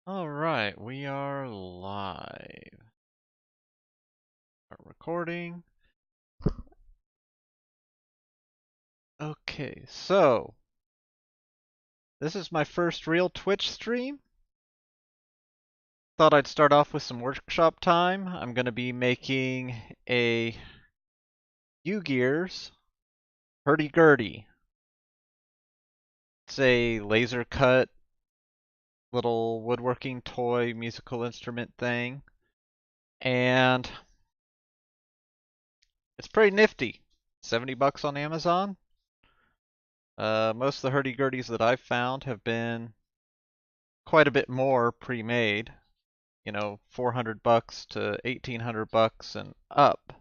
All right, we are live. Start recording. Okay, so this is my first real Twitch stream. Thought I'd start off with some workshop time. I'm going to be making a UGEARS Hurdy-Gurdy. It's a laser cut little woodworking toy musical instrument thing. And it's pretty nifty. 70 bucks on Amazon. Most of the hurdy-gurdies that I've found have been quite a bit more pre-made, 400 bucks to 1800 bucks and up.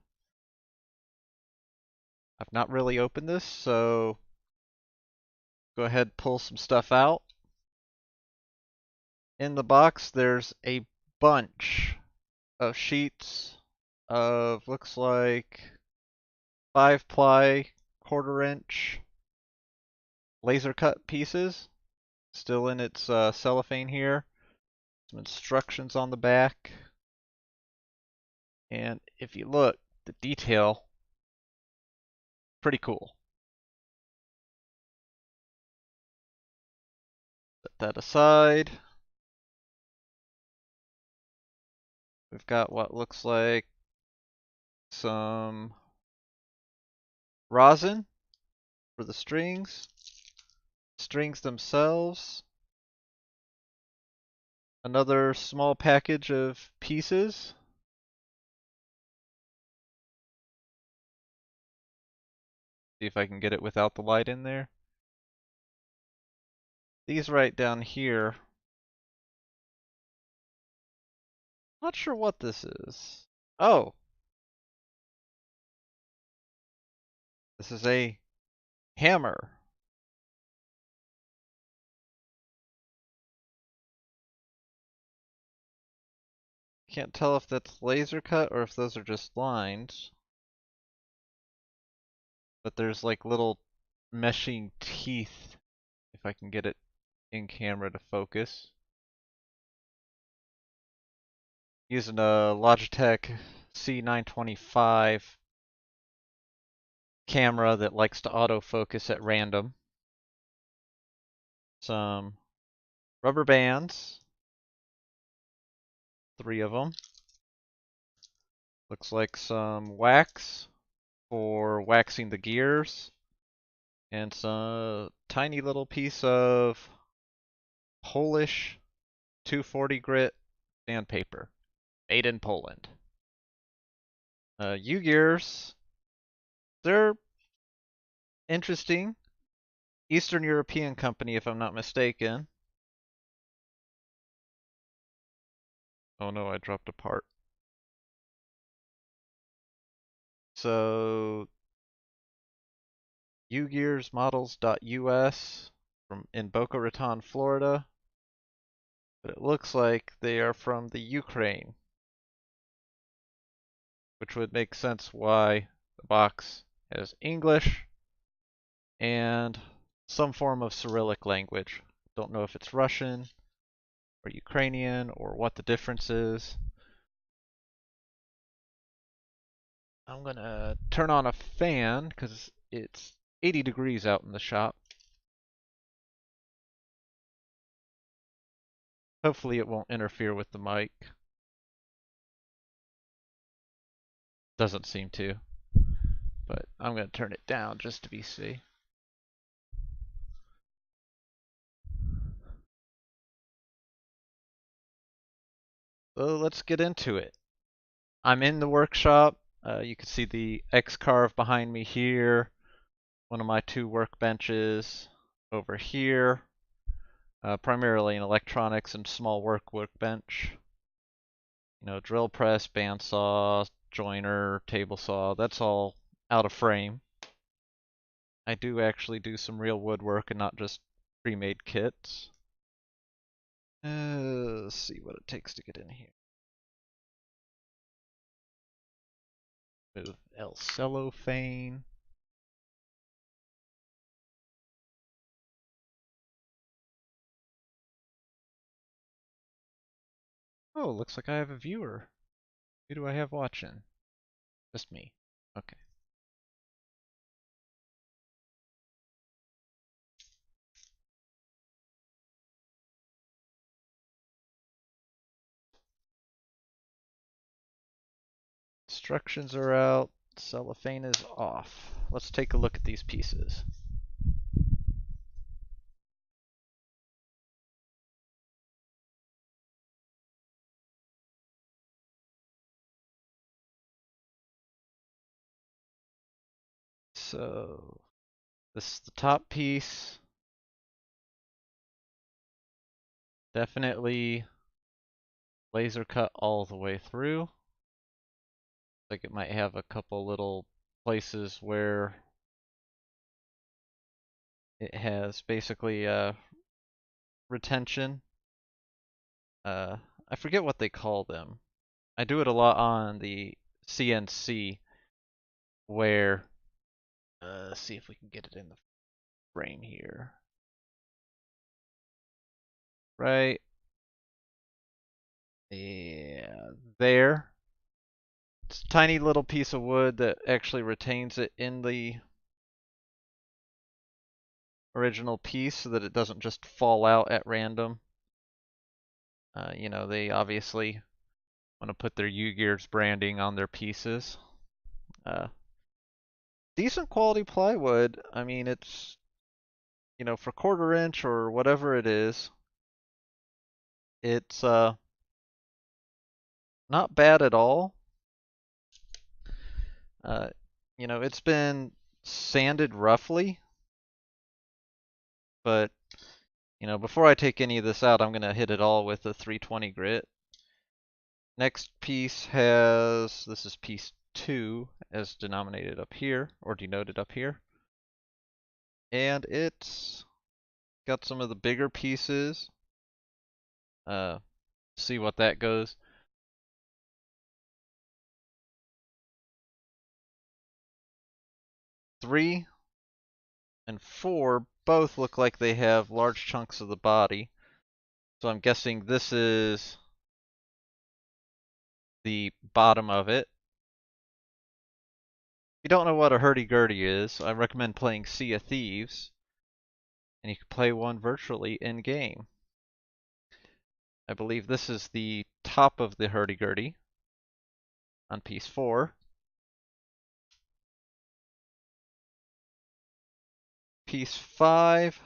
I've not really opened this, so go ahead, pull some stuff out. In the box, there's a bunch of sheets of, looks like 5-ply, quarter-inch laser cut pieces, still in its cellophane here. Some instructions on the back. And if you look, the detail, pretty cool. Set that aside. We've got what looks like some rosin for the strings themselves, another small package of pieces, see if I can get it without the light in there. These right down here, not sure what this is. Oh, this is a hammer. Can't tell if that's laser cut or if those are just lines. But there's like little meshing teeth, if I can get it in camera to focus. Using a Logitech C925 camera that likes to autofocus at random. Some rubber bands, 3 of them. Looks like some wax for waxing the gears, and some tiny little piece of Polish 240 grit sandpaper, made in Poland. UGEARS, they're interesting. Eastern European company, if I'm not mistaken. Oh no, I dropped a part. So, UGearsModels.us in Boca Raton, Florida. But it looks like they are from the Ukraine, which would make sense why the box has English and some form of Cyrillic language. Don't know if it's Russian or Ukrainian or what the difference is. I'm gonna turn on a fan because it's 80 degrees out in the shop. Hopefully it won't interfere with the mic. Doesn't seem to, but I'm gonna turn it down just to be safe. So let's get into it. I'm in the workshop. You can see the X-Carve behind me here. One of my 2 workbenches over here. Primarily an electronics and small workbench. Drill press, bandsaw, joiner, table saw, that's all out of frame. I do actually do some real woodwork and not just pre-made kits. Let's see what it takes to get in here. Move El Cellophane. Oh, looks like I have a viewer. Who do I have watching? Just me. Okay. Instructions are out. Cellophane is off. Let's take a look at these pieces. So, this is the top piece. Definitely laser cut all the way through. Like it might have a couple little places where it has basically retention. I forget what they call them. I do it a lot on the CNC where, let's see if we can get it in the frame here. Right. Yeah, there. It's a tiny little piece of wood that actually retains it in the original piece so that it doesn't just fall out at random. You know, they obviously want to put their UGEARS branding on their pieces. Uh, Decent quality plywood. I mean, it's, you know, for quarter inch or whatever it is, it's not bad at all. Uh, you know, it's been sanded roughly, but you know, before I take any of this out, I'm gonna hit it all with a 320 grit. Next piece has, this is piece 2 as denominated up here, or denoted up here. And it's got some of the bigger pieces. See what that goes. 3 and 4 both look like they have large chunks of the body. So I'm guessing this is the bottom of it. If you don't know what a hurdy-gurdy is, I recommend playing Sea of Thieves. And you can play one virtually in-game. I believe this is the top of the hurdy-gurdy on piece 4. Piece 5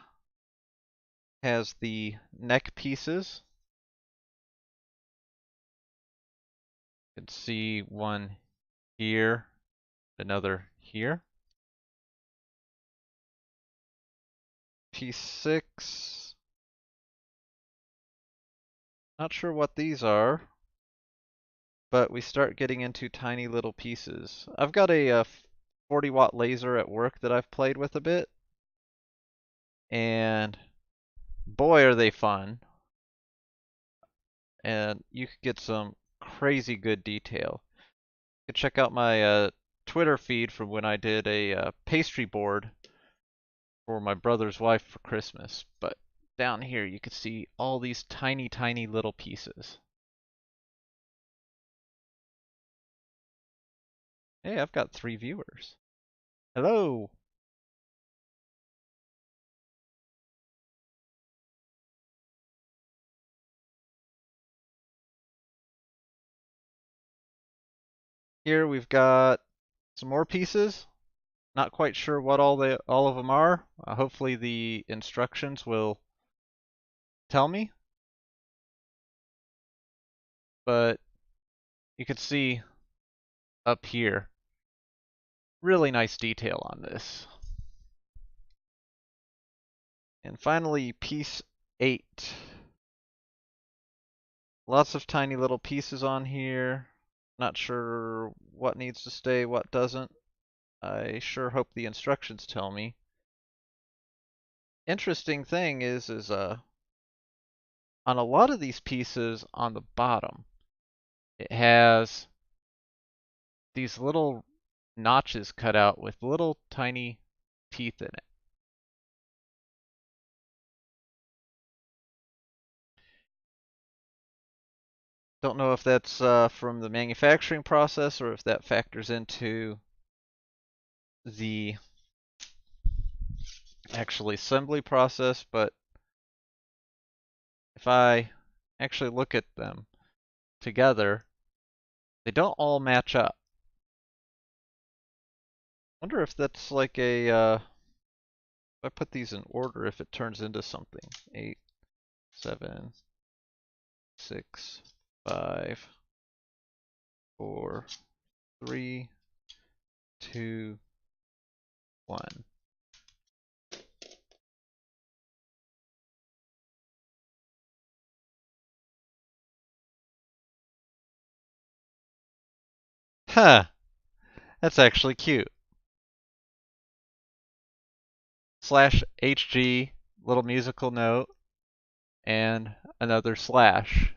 has the neck pieces. You can see one here, another here. Piece 6, not sure what these are, but we start getting into tiny little pieces. I've got a 40-watt laser at work that I've played with a bit, and boy are they fun. And you could get some crazy good detail. You can check out my Twitter feed from when I did a pastry board for my brother's wife for Christmas. But down here you can see all these tiny, tiny little pieces. Hey, I've got 3 viewers. Hello! Here we've got some more pieces. Not quite sure what all of them are. Hopefully the instructions will tell me. But you can see up here, really nice detail on this. And finally, piece 8. Lots of tiny little pieces on here. Not sure what needs to stay, what doesn't. I sure hope the instructions tell me. Interesting thing is on a lot of these pieces on the bottom, it has these little notches cut out with little tiny teeth in it. Don't know if that's from the manufacturing process or if that factors into the actual assembly process, but if I actually look at them together, they don't all match up. Wonder if that's like a, if I put these in order, if it turns into something. 8, 7, 6, 5, 4, 3, 2, 1. Huh, that's actually cute. Slash HG, little musical note, and another slash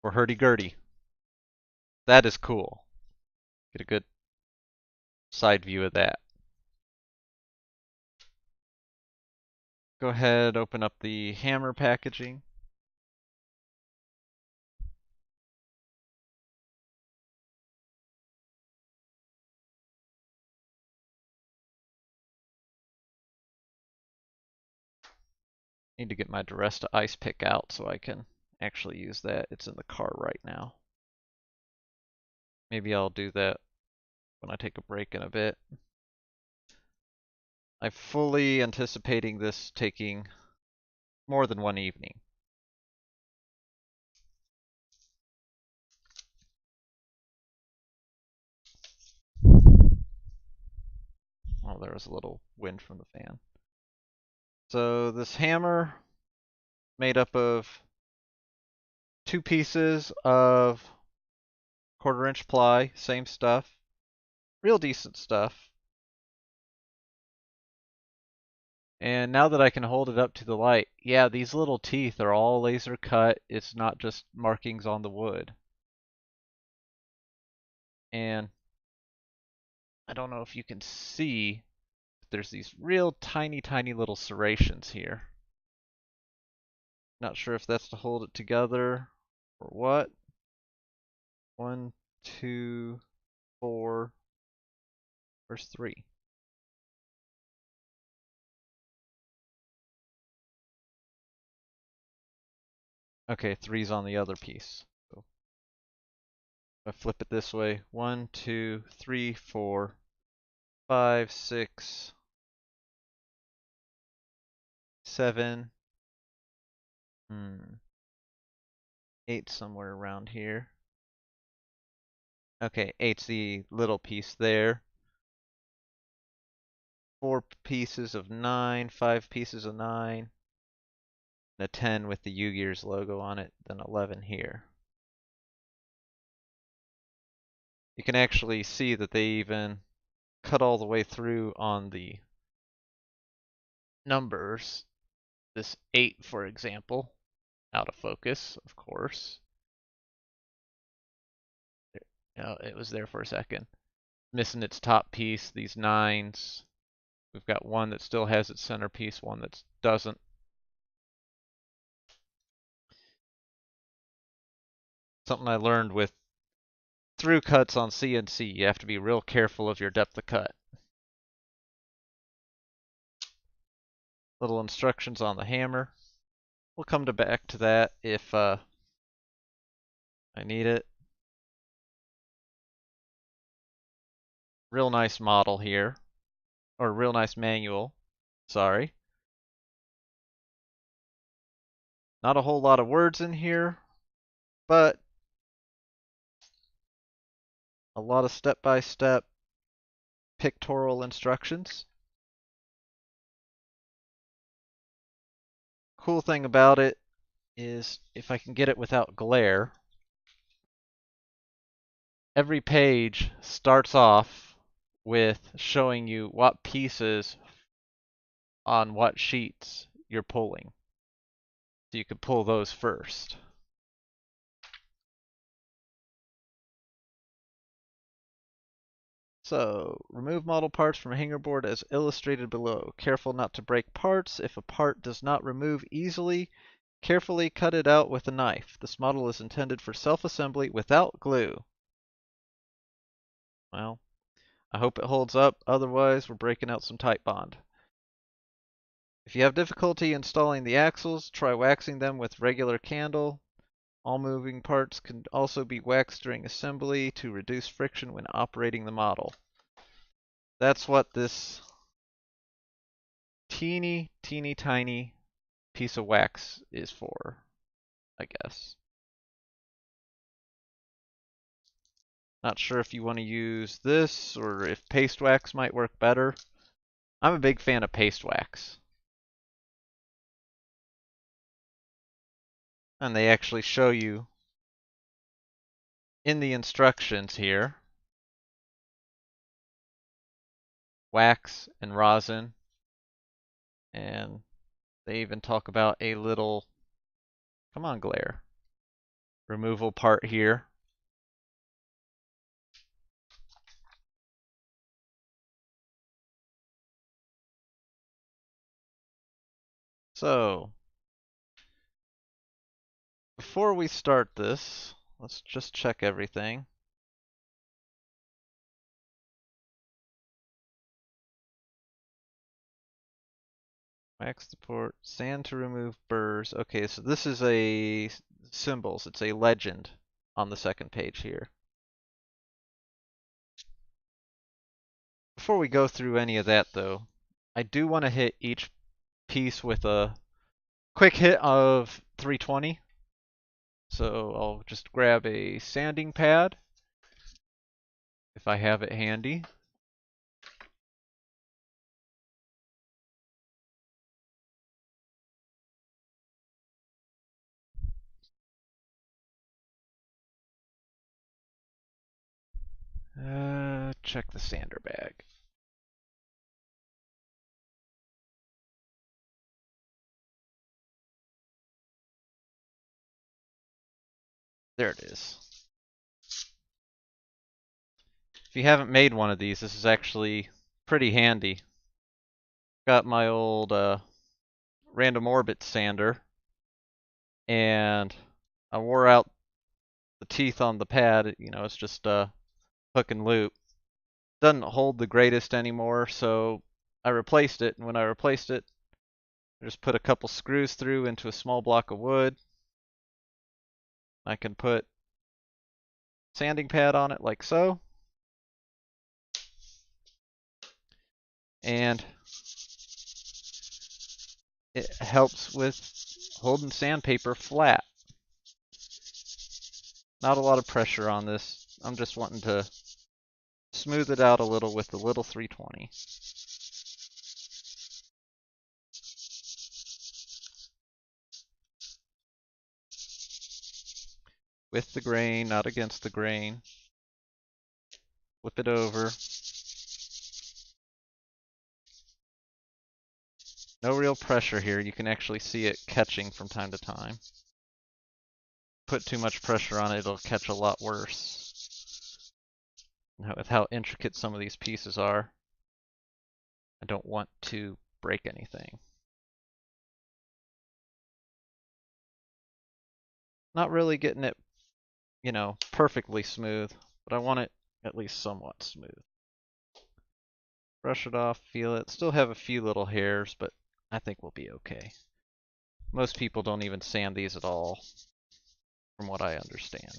for Hurdy Gurdy. That is cool. Get a good side view of that. Go ahead, open up the hammer packaging. Need to get my Duresta ice pick out so I can actually use that. It's in the car right now. Maybe I'll do that when I take a break in a bit. I'm fully anticipating this taking more than one evening. Oh, there was a little wind from the fan. So this hammer made up of 2 pieces of 1/4" ply, same stuff, real decent stuff. And now that I can hold it up to the light, yeah, these little teeth are all laser cut. It's not just markings on the wood. And I don't know if you can see, but there's these real tiny, tiny little serrations here. Not sure if that's to hold it together or what. 1, 2, 4. Where's 3? Okay, 3's on the other piece. So if I flip it this way, 1, 2, 3, 4, 5, 6, 7. 8 somewhere around here. Okay, 8's the little piece there. 4 pieces of 9, 5 pieces of 9, and a 10 with the UGEARS logo on it, then 11 here. You can actually see that they even cut all the way through on the numbers. This 8, for example, out of focus, of course. No, it was there for a second. Missing its top piece, these 9's. We've got one that still has its centerpiece, one that doesn't. Something I learned with through cuts on CNC. You have to be real careful of your depth of cut. Little instructions on the hammer. We'll come back to that if I need it. Real nice model here. Or real nice manual. Sorry. Not a whole lot of words in here, but a lot of step-by-step pictorial instructions. Cool thing about it is if I can get it without glare, every page starts off with showing you what pieces on what sheets you're pulling. So you could pull those first. So, remove model parts from hanger board as illustrated below. Careful not to break parts. If a part does not remove easily, Carefully cut it out with a knife. This model is intended for self-assembly without glue. Well, I hope it holds up, otherwise we're breaking out some Titebond. If you have difficulty installing the axles, try waxing them with regular candle. All moving parts can also be waxed during assembly to reduce friction when operating the model. That's what this teeny tiny piece of wax is for, I guess. Not sure if you want to use this or if paste wax might work better. I'm a big fan of paste wax. And they actually show you in the instructions here, wax and rosin, and they even talk about a little, come on glare, removal part here. So, before we start this, let's just check everything. Wax the port, sand to remove burrs. Okay, so this is a symbols. It's a legend on the second page here. Before we go through any of that though, I do want to hit each piece with a quick hit of 320. So I'll just grab a sanding pad if I have it handy. Check the sander bag. There it is. If you haven't made one of these, this is actually pretty handy. Got my old random orbit sander, and I wore out the teeth on the pad. You know, it's just a hook and loop. Doesn't hold the greatest anymore, so I replaced it. And when I replaced it, I just put a couple screws through into a small block of wood. I can put sanding pad on it like so. And it helps with holding sandpaper flat. Not a lot of pressure on this. I'm just wanting to smooth it out a little with the little 320. With the grain, not against the grain. Flip it over. No real pressure here. You can actually see it catching from time to time. Put too much pressure on it, it'll catch a lot worse. With how intricate some of these pieces are, I don't want to break anything. Not really getting it, you know, perfectly smooth, but I want it at least somewhat smooth. Brush it off, feel it. Still have a few little hairs, but I think we'll be okay. Most people don't even sand these at all, from what I understand.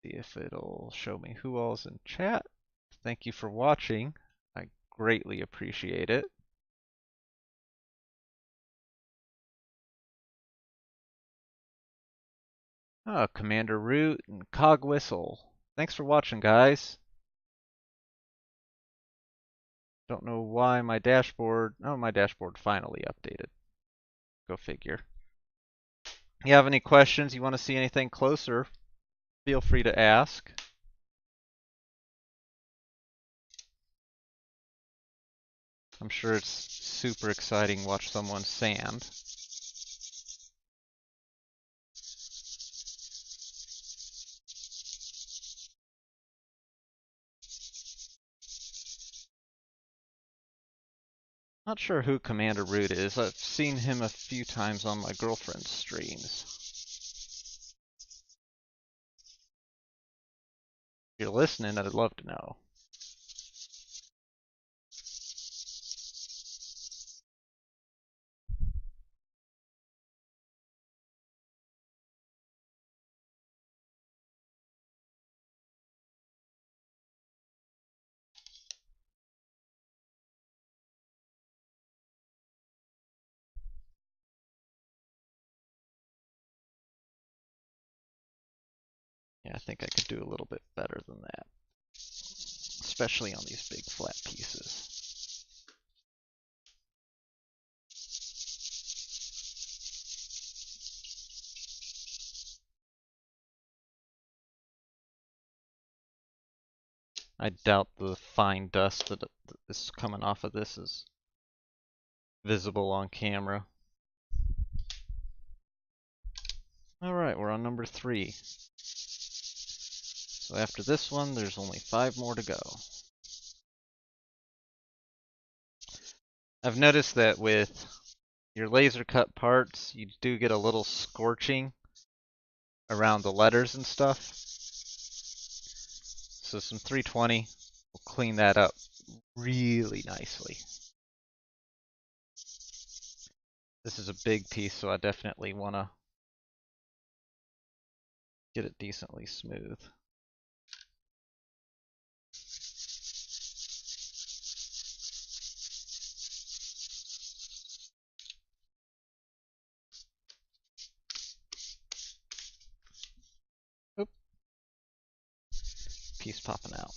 See if it'll show me who all's in chat. Thank you for watching. I greatly appreciate it. Oh, Commander Root and Cog Whistle. Thanks for watching, guys. Don't know why my dashboard... Oh, my dashboard finally updated. Go figure. You have any questions? You want to see anything closer? Feel free to ask. I'm sure it's super exciting to watch someone sand. Not sure who Commander Root is. I've seen him a few times on my girlfriend's streams. If you're listening, I'd love to know. Yeah, I think I could do a little bit better than that, especially on these big flat pieces. I doubt the fine dust that is coming off of this is visible on camera. Alright, we're on number 3. So after this one, there's only 5 more to go. I've noticed that with your laser cut parts, you do get a little scorching around the letters and stuff. So some 320 will clean that up really nicely. This is a big piece, so I definitely want to get it decently smooth. Oop. Piece popping out.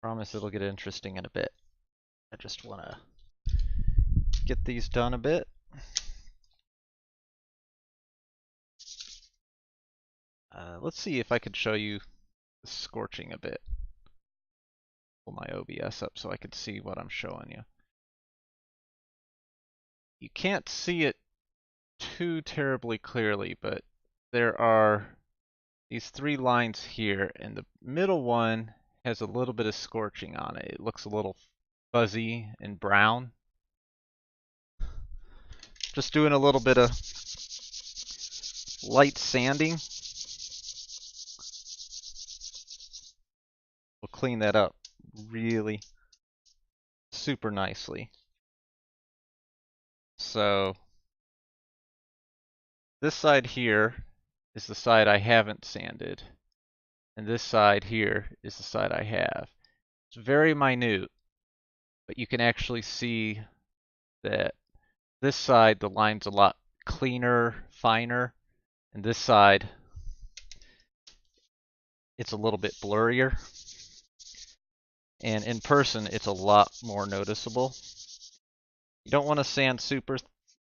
Promise it'll get interesting in a bit. I just want to get these done a bit. Let's see if I could show you the scorching a bit. Pull my OBS up so I could see what I'm showing you. You can't see it too terribly clearly, but there are these 3 lines here, and the middle one has a little bit of scorching on it. It looks a little fuzzy and brown. Just doing a little bit of light sanding will clean that up really super nicely. So this side here is the side I haven't sanded, and this side here is the side I have. It's very minute, but you can actually see that this side the line's a lot cleaner, finer, and this side it's a little bit blurrier. And in person it's a lot more noticeable. You don't want to sand super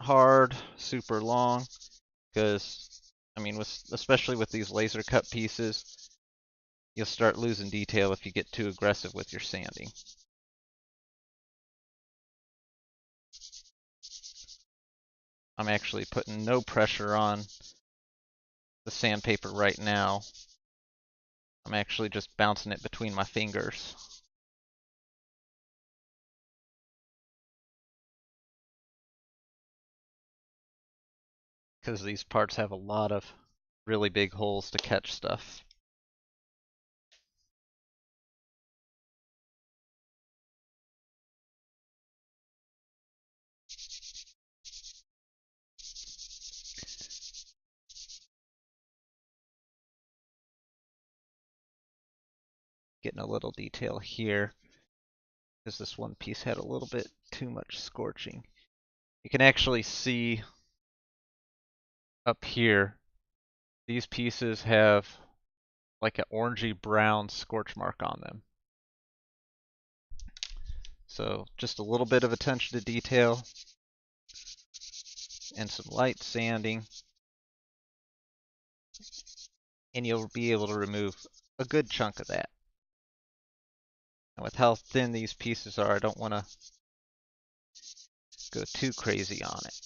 hard, super long, because I mean, especially with these laser cut pieces, you'll start losing detail if you get too aggressive with your sanding. I'm actually putting no pressure on the sandpaper right now. I'm actually just bouncing it between my fingers. Because these parts have a lot of really big holes to catch stuff. Getting a little detail here, because this one piece had a little bit too much scorching. You can actually see up here, these pieces have like an orangey brown scorch mark on them. So just a little bit of attention to detail and some light sanding, and you'll be able to remove a good chunk of that. And with how thin these pieces are, I don't want to go too crazy on it.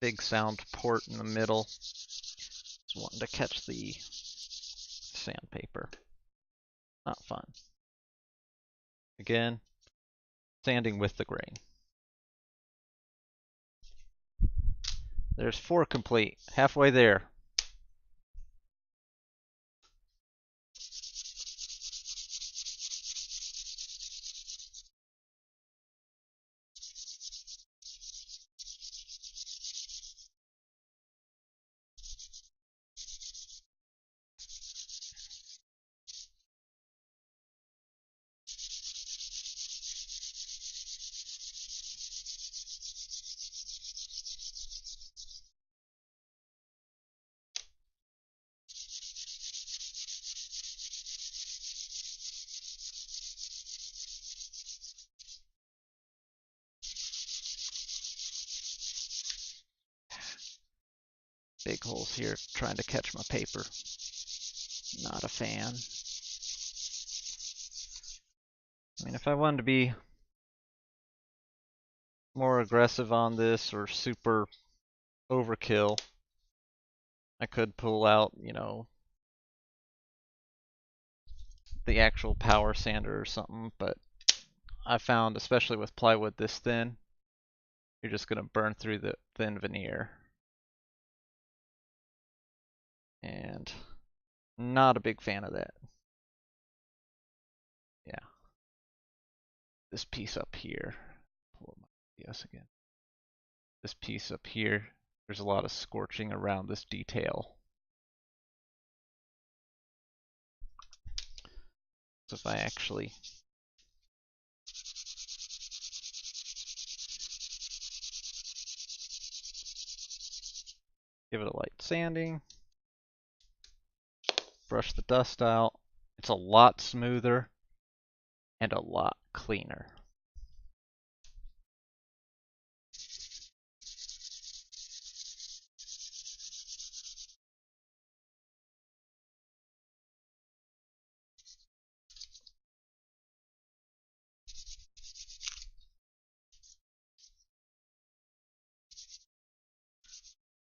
Big sound port in the middle. Just wanting to catch the sandpaper. Not fun. Again, sanding with the grain. There's 4 complete. Halfway there. Big holes here trying to catch my paper. Not a fan. I mean, if I wanted to be more aggressive on this or super overkill, I could pull out, you know, the actual power sander or something, but I found, especially with plywood this thin, you're just going to burn through the thin veneer. And not a big fan of that. Yeah. This piece up here, pull up my yes again. This piece up here, there's a lot of scorching around this detail. So if I actually give it a light sanding, brush the dust out, it's a lot smoother and a lot cleaner.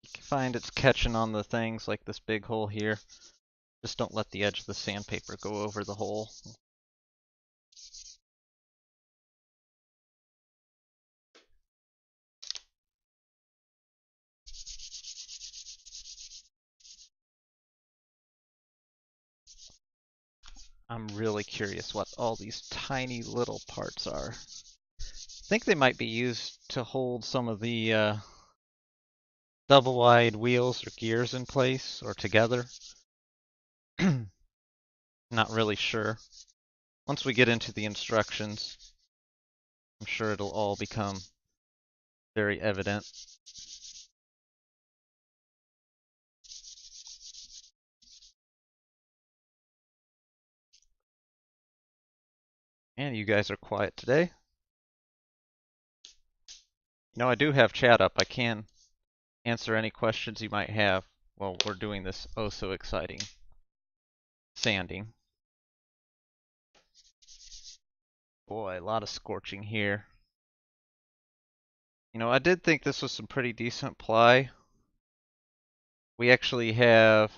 You can find it's catching on the things like this big hole here. Just don't let the edge of the sandpaper go over the hole. I'm really curious what all these tiny little parts are. I think they might be used to hold some of the double wide wheels or gears in place or together. Not really sure. Once we get into the instructions, I'm sure it'll all become very evident. And you guys are quiet today. You know, I do have chat up. I can answer any questions you might have while we're doing this oh so exciting sanding. Boy, a lot of scorching here. You know, I did think this was some pretty decent ply. We actually have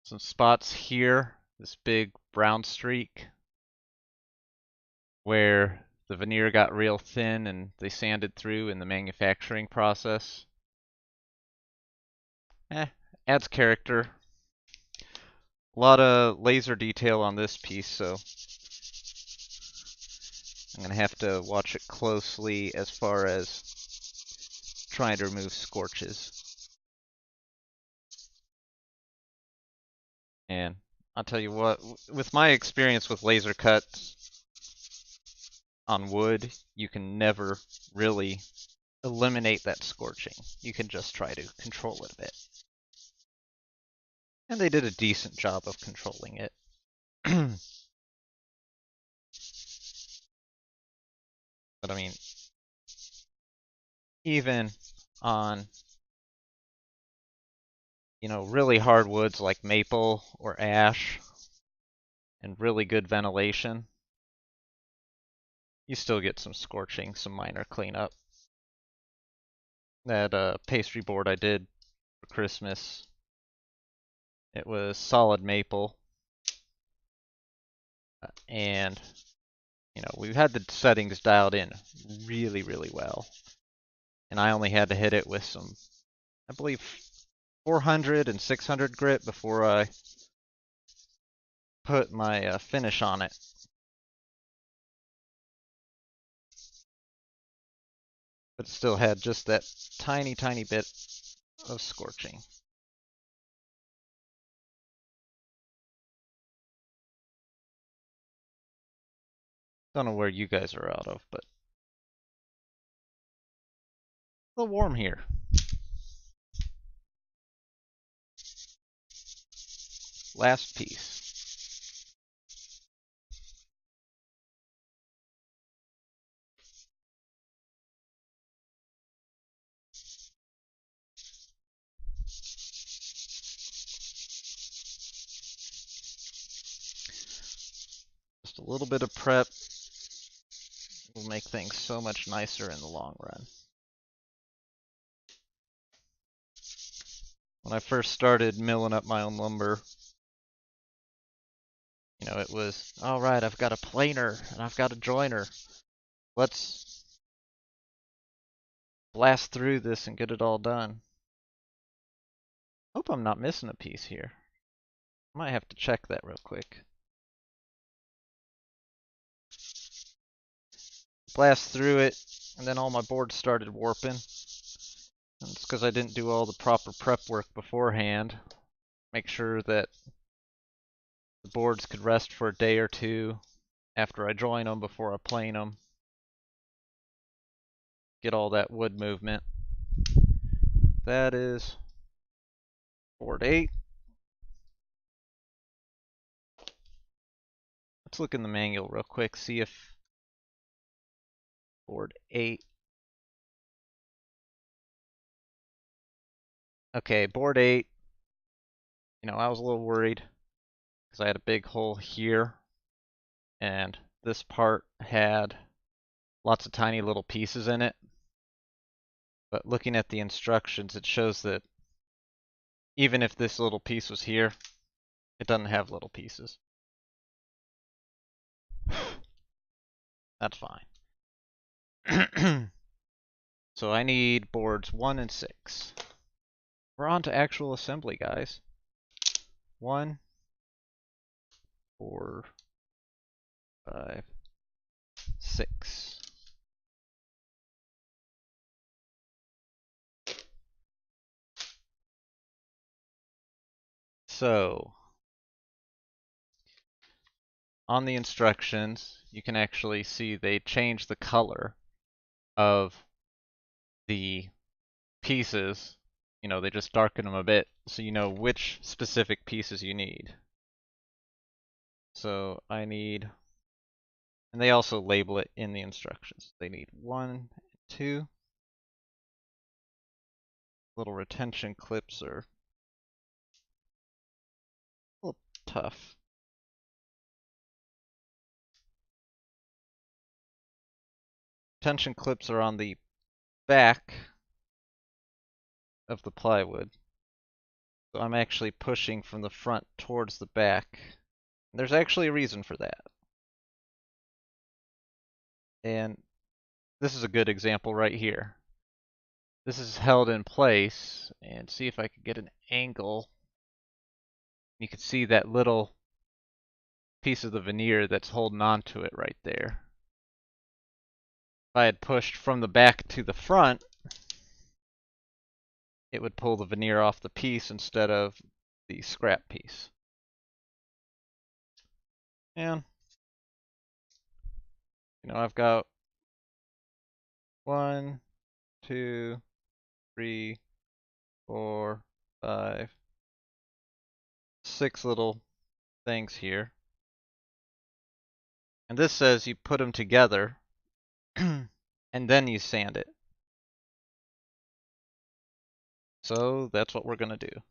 some spots here, this big brown streak, where the veneer got real thin and they sanded through in the manufacturing process. Adds character. A lot of laser detail on this piece, so I'm going to have to watch it closely as far as trying to remove scorches. And I'll tell you what, with my experience with laser cuts on wood, you can never really eliminate that scorching. You can just try to control it a bit. And they did a decent job of controlling it. But I mean, even on really hard woods like maple or ash and really good ventilation, you still get some scorching, some minor cleanup. That pastry board I did for Christmas, it was solid maple, and we had the settings dialed in really, really well. And I only had to hit it with some, I believe, 400 and 600 grit before I put my finish on it. But it still had just that tiny, tiny bit of scorching. Don't know where you guys are out of, but a little warm here. Last piece. Just a little bit of prep will make things so much nicer in the long run. When I first started milling up my own lumber, it was, all right, I've got a planer and I've got a joiner. Let's blast through this and get it all done. Hope I'm not missing a piece here. I might have to check that real quick. Blast through it, and then all my boards started warping. And it's because I didn't do all the proper prep work beforehand. Make sure that the boards could rest for a day or two after I join them before I plane them. Get all that wood movement. That is board 8. Let's look in the manual real quick, see if board 8. Okay, board 8. I was a little worried because I had a big hole here, and this part had lots of tiny little pieces in it. But looking at the instructions, it shows that even if this little piece was here, it doesn't have little pieces. That's fine. So I need boards 1 and 6. We're on to actual assembly, guys. 1, 4, 5, 6. So, on the instructions, you can actually see they change the color of the pieces. They just darken them a bit so you know which specific pieces you need. So I need, and they also label it in the instructions. They need 1, 2. Little retention clips are a little tough. Retention clips are on the back of the plywood. So I'm actually pushing from the front towards the back. There's actually a reason for that. And this is a good example right here. This is held in place, and see if I can get an angle. You can see that little piece of the veneer that's holding on to it right there. If I had pushed from the back to the front, it would pull the veneer off the piece instead of the scrap piece. And, I've got 1, 2, 3, 4, 5, 6 little things here. And this says you put them together and then you sand it. So that's what we're going to do.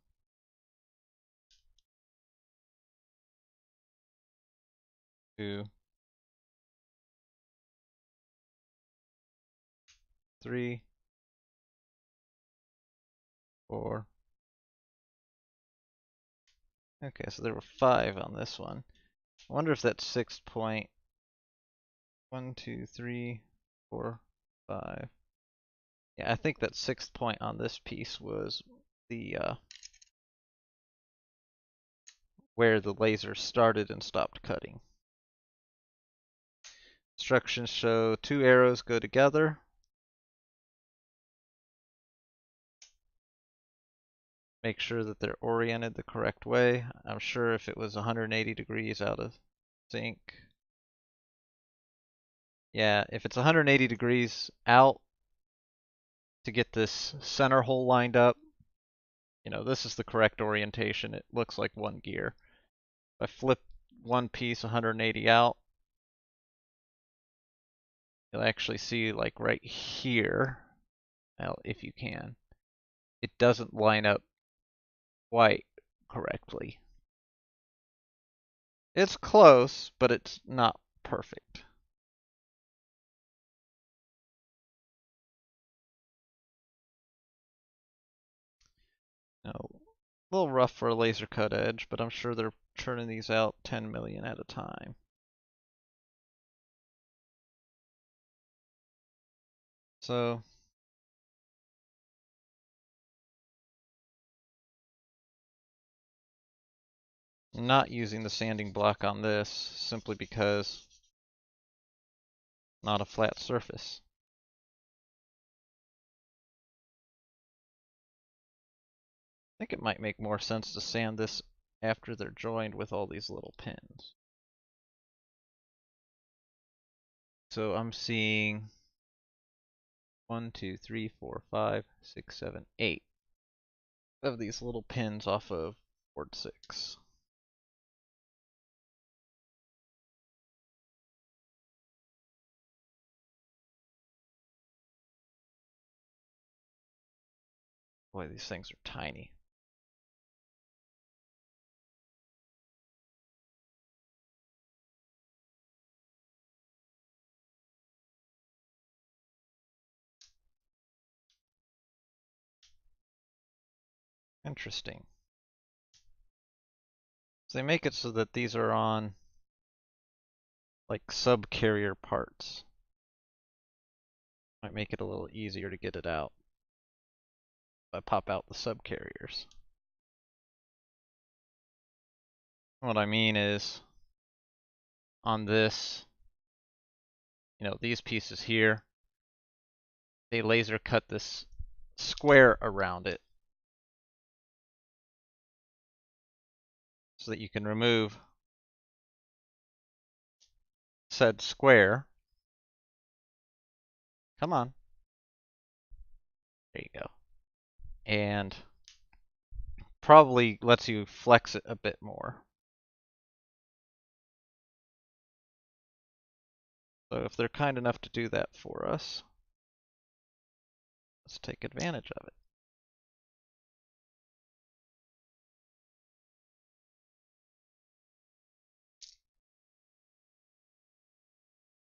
2, 3, 4. Okay, so there were 5 on this one. I wonder if that's 6 point. 1, 2, 3, 4, 5. Yeah, I think that 6th point on this piece was the where the laser started and stopped cutting. Instructions show 2 arrows go together. Make sure that they're oriented the correct way. I'm sure if it was 180 degrees out of sync. Yeah, if it's 180 degrees out to get this center hole lined up, this is the correct orientation. It looks like one gear. If I flip one piece 180 out, you'll actually see like right here, well, if you can, it doesn't line up quite correctly. It's close, but it's not perfect. A little rough for a laser cut edge, but I'm sure they're churning these out 10 million at a time. So I'm not using the sanding block on this simply because not a flat surface. I think it might make more sense to sand this after they're joined with all these little pins. So I'm seeing 1, 2, 3, 4, 5, 6, 7, 8 of these little pins off of board 6. Boy, these things are tiny. Interesting. So they make it so that these are on like subcarrier parts. Might make it a little easier to get it out if I pop out the subcarriers. What I mean is on this, these pieces here, they laser cut this square around it so that you can remove said square. Come on. There you go. And probably lets you flex it a bit more. So if they're kind enough to do that for us, let's take advantage of it.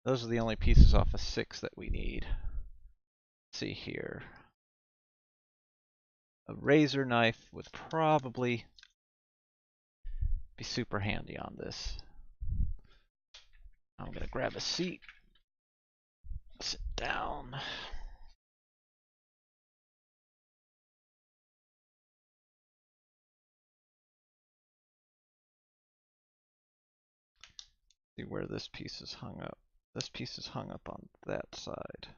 Those are the only pieces off of 6 that we need. Let's see here. A razor knife would probably be super handy on this. I'm gonna grab a seat, sit down. See where this piece is hung up. This piece is hung up on that side.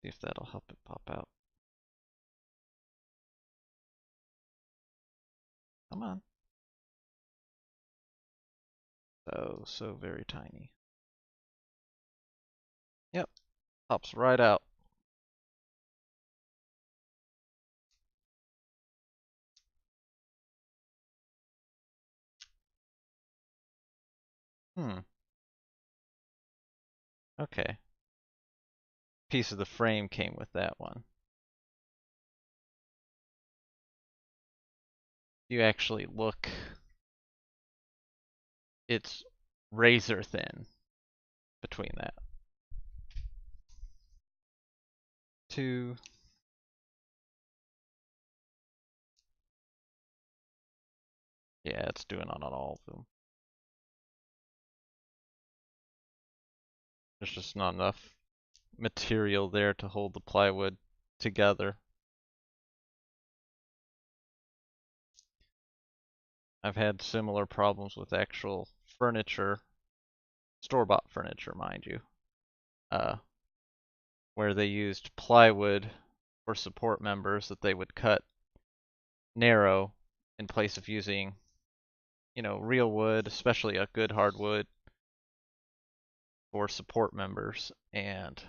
See if that'll help it pop out. Come on. So very tiny. Yep, pops right out. Okay. Piece of the frame came with that one. you actually look, it's razor thin between that. 2. Yeah, it's doing it on all of them. There's just not enough material there to hold the plywood together. I've had similar problems with actual furniture, store-bought furniture, mind you, where they used plywood for support members that they would cut narrow in place of using, real wood, especially a good hardwood for support members. And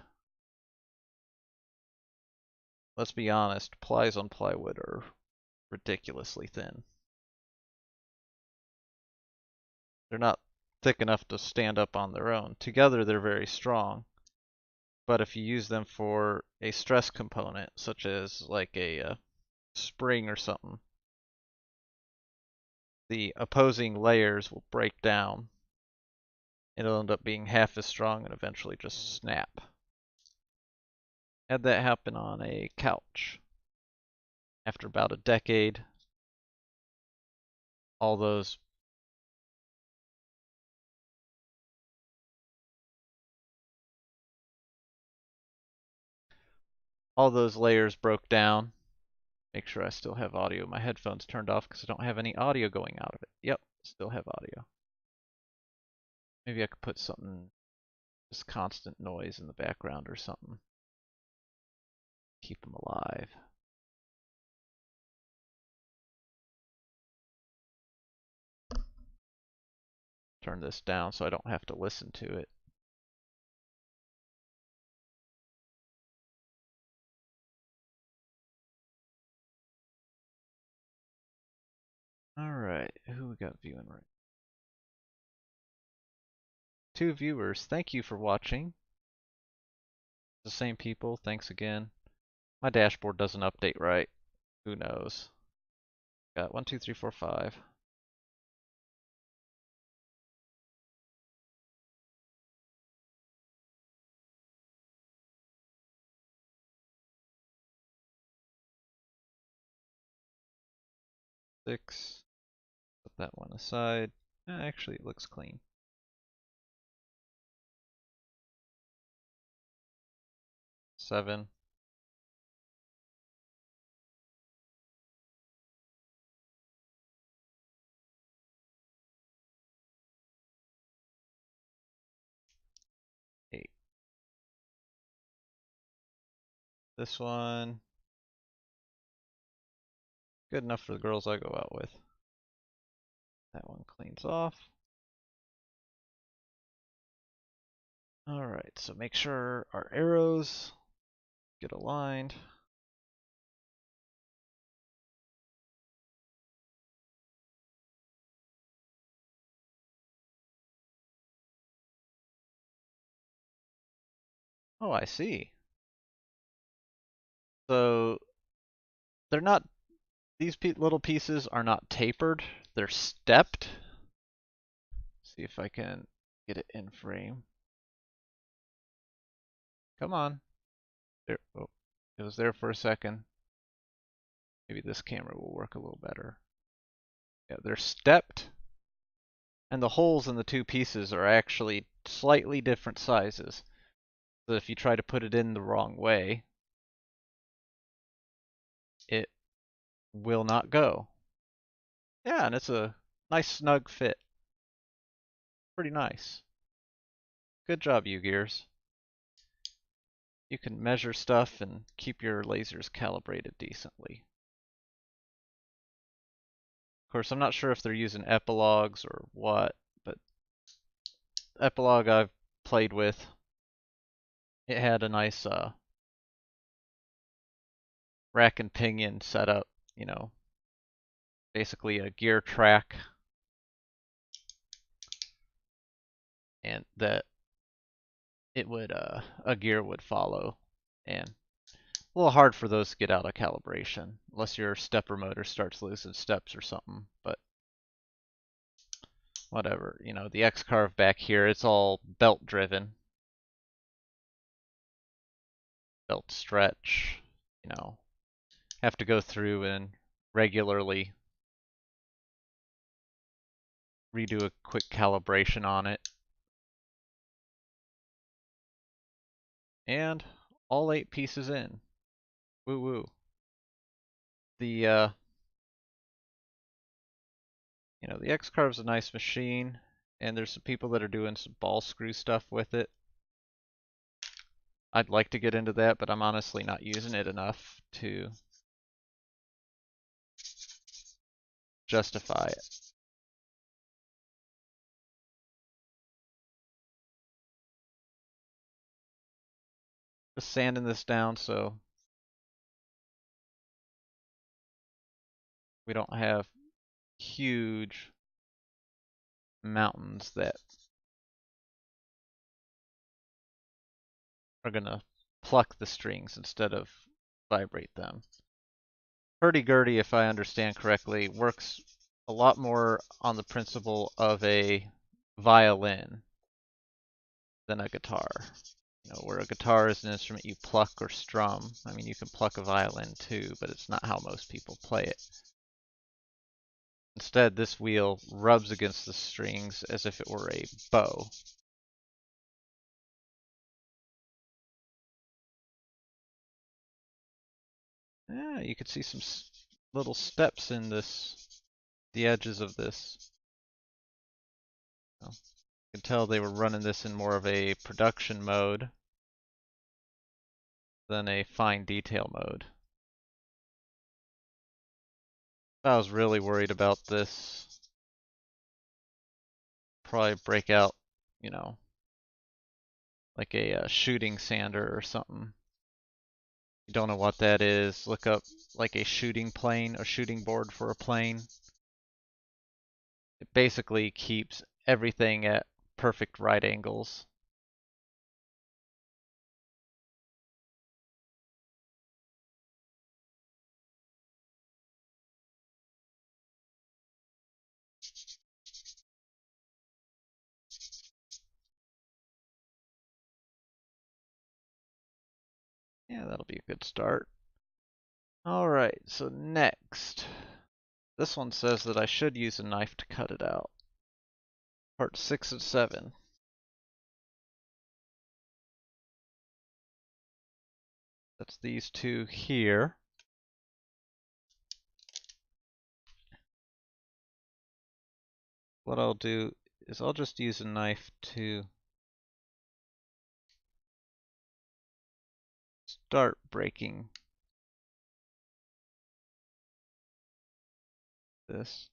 let's be honest, plies on plywood are ridiculously thin. They're not thick enough to stand up on their own. Together they're very strong, but if you use them for a stress component, such as like a spring or something, the opposing layers will break down. It'll end up being half as strong and eventually just snap. Had that happen on a couch. After about a decade, all those layers broke down. Make sure I still have audio. My headphones turned off because I don't have any audio going out of it. Yep, still have audio. Maybe I could put something, just constant noise in the background or something. Keep them alive. Turn this down so I don't have to listen to it. Alright, who we got viewing right? 2 viewers. Thank you for watching. The same people, thanks again. My dashboard doesn't update right. Who knows? Got 1, 2, 3, 4, 5. Six. Put that one aside. Actually, it looks clean. 7. 8. This one. Good enough for the girls I go out with. That one cleans off. Alright, so make sure our arrows get aligned. Oh, I see. So they're not, these little pieces are not tapered, they're stepped. See if I can get it in frame. Come on. There, oh, it was there for a second. Maybe this camera will work a little better. Yeah, they're stepped, and the holes in the 2 pieces are actually slightly different sizes. So if you try to put it in the wrong way, it will not go. Yeah, and it's a nice snug fit. Pretty nice. Good job, UGEARS. You can measure stuff and keep your lasers calibrated decently. Of course, I'm not sure if they're using epilogues or what, but epilogue I've played with, it had a nice rack and pinion setup, basically a gear track, and that it would a gear would follow, and A little hard for those to get out of calibration, unless your stepper motor starts losing steps or something, but whatever. You know, the X-carve back here, it's all belt driven. Belt stretch, you know, have to go through and regularly redo a quick calibration on it. And all 8 pieces in. Woo woo. The you know, the X-Carve's a nice machine, and there's some people that are doing some ball screw stuff with it. I'd like to get into that, but I'm honestly not using it enough to justify it. Just sanding this down so we don't have huge mountains that are gonna pluck the strings instead of vibrate them. Hurdy-gurdy, if I understand correctly, works a lot more on the principle of a violin than a guitar. You know, where a guitar is an instrument you pluck or strum. I mean, you can pluck a violin too, but it's not how most people play it. Instead, this wheel rubs against the strings as if it were a bow. Yeah, you could see some little steps in the edges of this. You can tell they were running this in more of a production mode than a fine detail mode. If I was really worried about this, probably break out, you know, like a shooting sander or something. If you don't know what that is, look up like a shooting plane, a shooting board for a plane. It basically keeps everything at perfect right angles. Yeah, that'll be a good start. Alright, so next. This one says that I should use a knife to cut it out. Part 6 of 7. That's these two here. What I'll do is I'll just use a knife to start breaking this.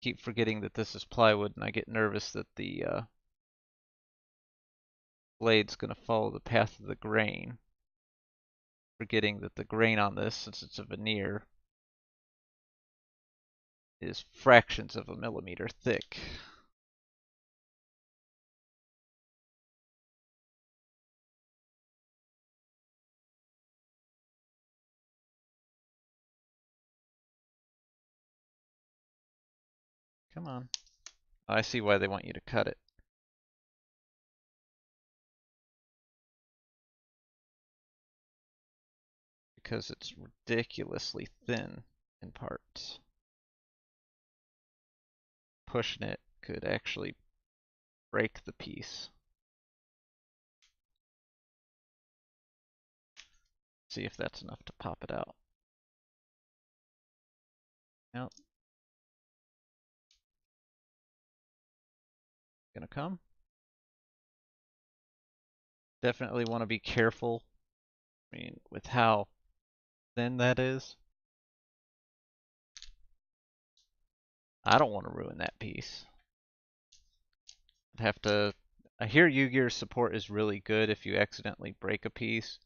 Keep forgetting that this is plywood, and I get nervous that the blade's going to follow the path of the grain. Forgetting that the grain on this, since it's a veneer, is fractions of a millimeter thick. Come on. I see why they want you to cut it. Because it's ridiculously thin in parts. Pushing it could actually break the piece. See if that's enough to pop it out. Nope. Gonna come. Definitely want to be careful. I mean, with how thin that is. I don't want to ruin that piece. I'd have to. I hear UGEARS support is really good if you accidentally break a piece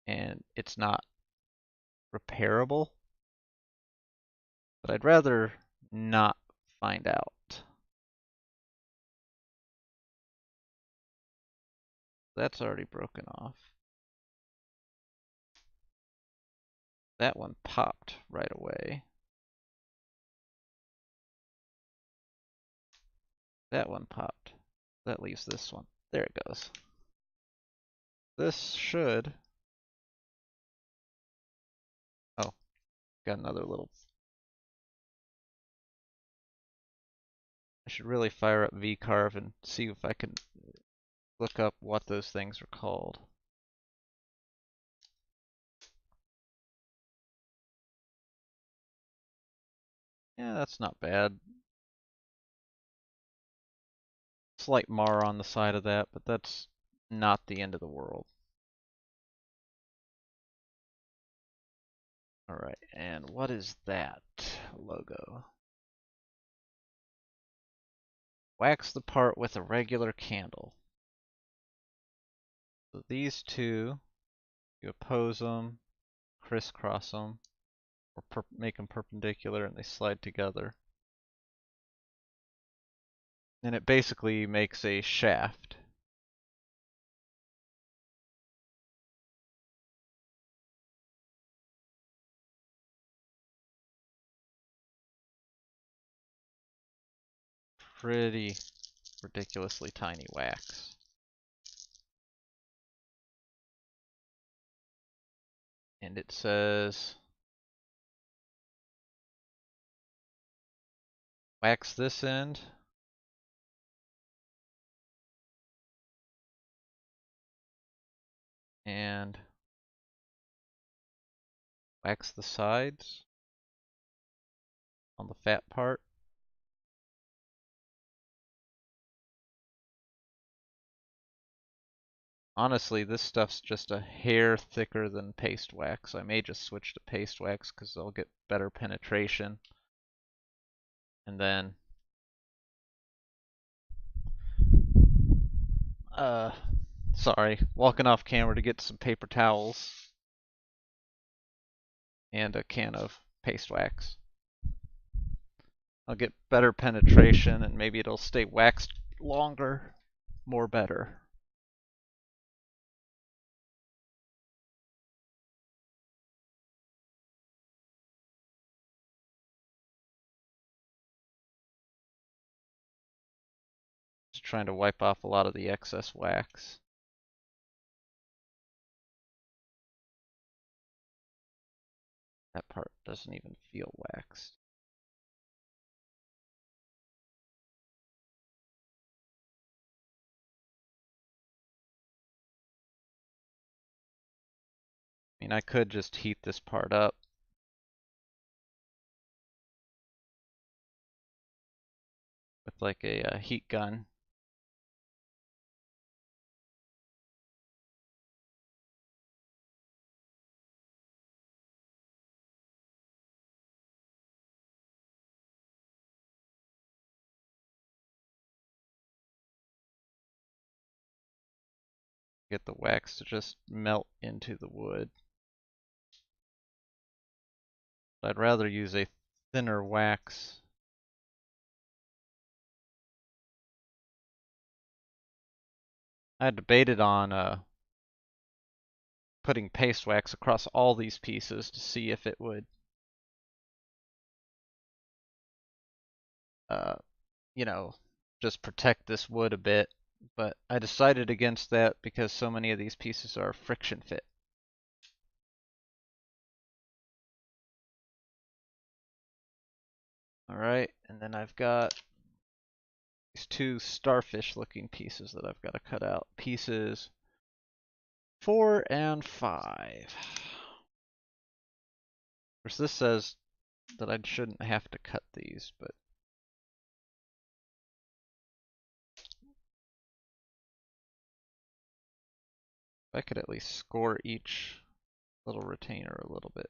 and it's not repairable. But I'd rather not find out. That's already broken off. That one popped right away. That one popped. That leaves this one. There it goes. This should... Oh, got another little... I should really fire up vcarve and see if I can look up what those things are called. Yeah, that's not bad. Slight mar on the side of that, but that's not the end of the world. Alright, and what is that logo? Wax the part with a regular candle. So these two, you oppose them, crisscross them, or make them perpendicular and they slide together. And it basically makes a shaft. Pretty ridiculously tiny wax. And it says, wax this end, and wax the sides on the fat part. Honestly, this stuff's just a hair thicker than paste wax. I may just switch to paste wax because I'll get better penetration. And then, sorry, walking off camera to get some paper towels and a can of paste wax. I'll get better penetration and maybe it'll stay waxed longer, more better. Just trying to wipe off a lot of the excess wax. That part doesn't even feel waxed. I mean, I could just heat this part up. With like a heat gun. Get the wax to just melt into the wood. But I'd rather use a thinner wax. I debated on putting paste wax across all these pieces to see if it would, you know, just protect this wood a bit. But I decided against that because so many of these pieces are friction fit. Alright, and then I've got these two starfish looking pieces that I've got to cut out. Pieces 4 and 5. Of course, this says that I shouldn't have to cut these, but if I could at least score each little retainer a little bit,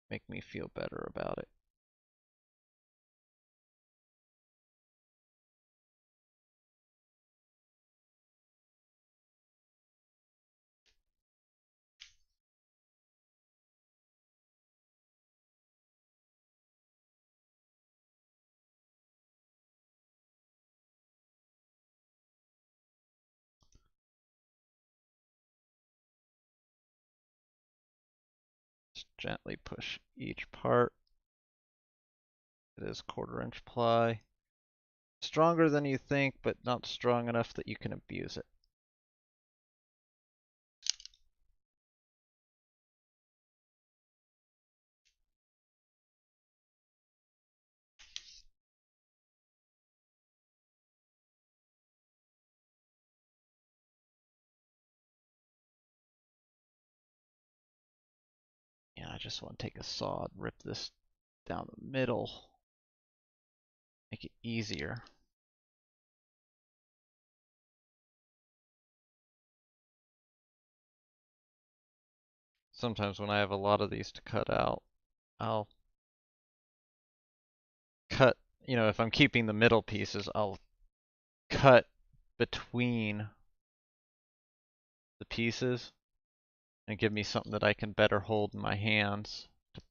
make me feel better about it. Just gently push each part. It is 1/4" ply. Stronger than you think, but not strong enough that you can abuse it. Yeah, I just want to take a saw and rip this down the middle. Make it easier. Sometimes when I have a lot of these to cut out, I'll cut, if I'm keeping the middle pieces, I'll cut between the pieces and give me something that I can better hold in my hands to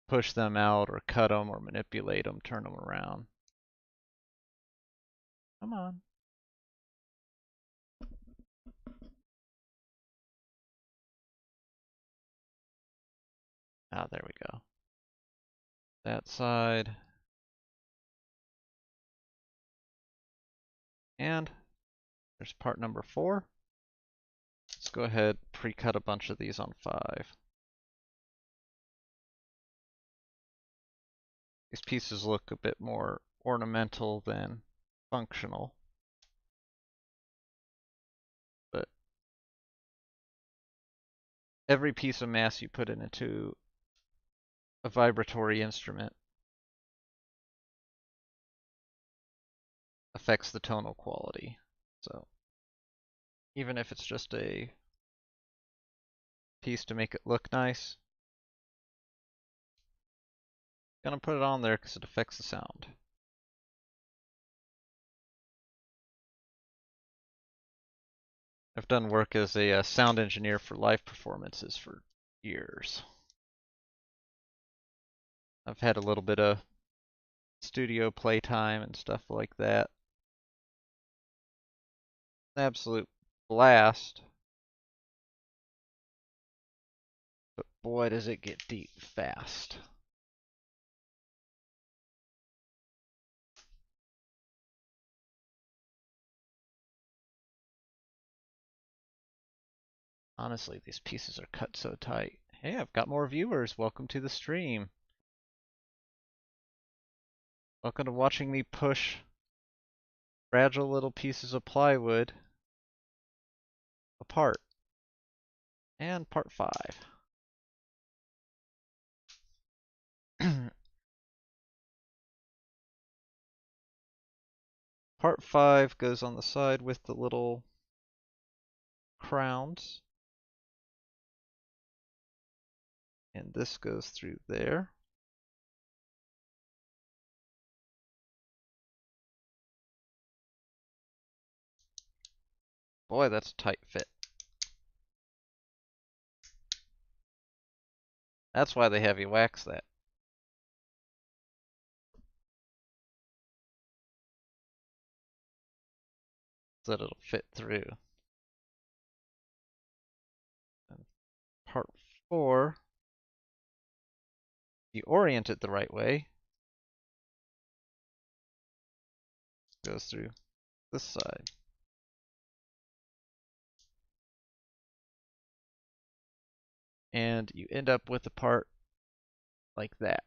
push them out or cut them or manipulate them, turn them around. Come on. Ah, there we go. That side. And there's part number 4. Let's go ahead, pre-cut a bunch of these on 5. These pieces look a bit more ornamental than functional. But every piece of mass you put into a vibratory instrument affects the tonal quality. So even if it's just a piece to make it look nice, I'm gonna put it on there because it affects the sound. I've done work as a sound engineer for live performances for years. I've had a little bit of studio playtime and stuff like that. Absolute blast. But boy, does it get deep fast. Honestly, these pieces are cut so tight. Hey, I've got more viewers. Welcome to the stream. Welcome to watching me push fragile little pieces of plywood apart. And part 5. Part 5 goes on the side with the little crowns. And this goes through there. Boy, that's a tight fit. That's why they have you wax that. So that it'll fit through. And part 4, if you orient it the right way, goes through this side. And you end up with a part like that.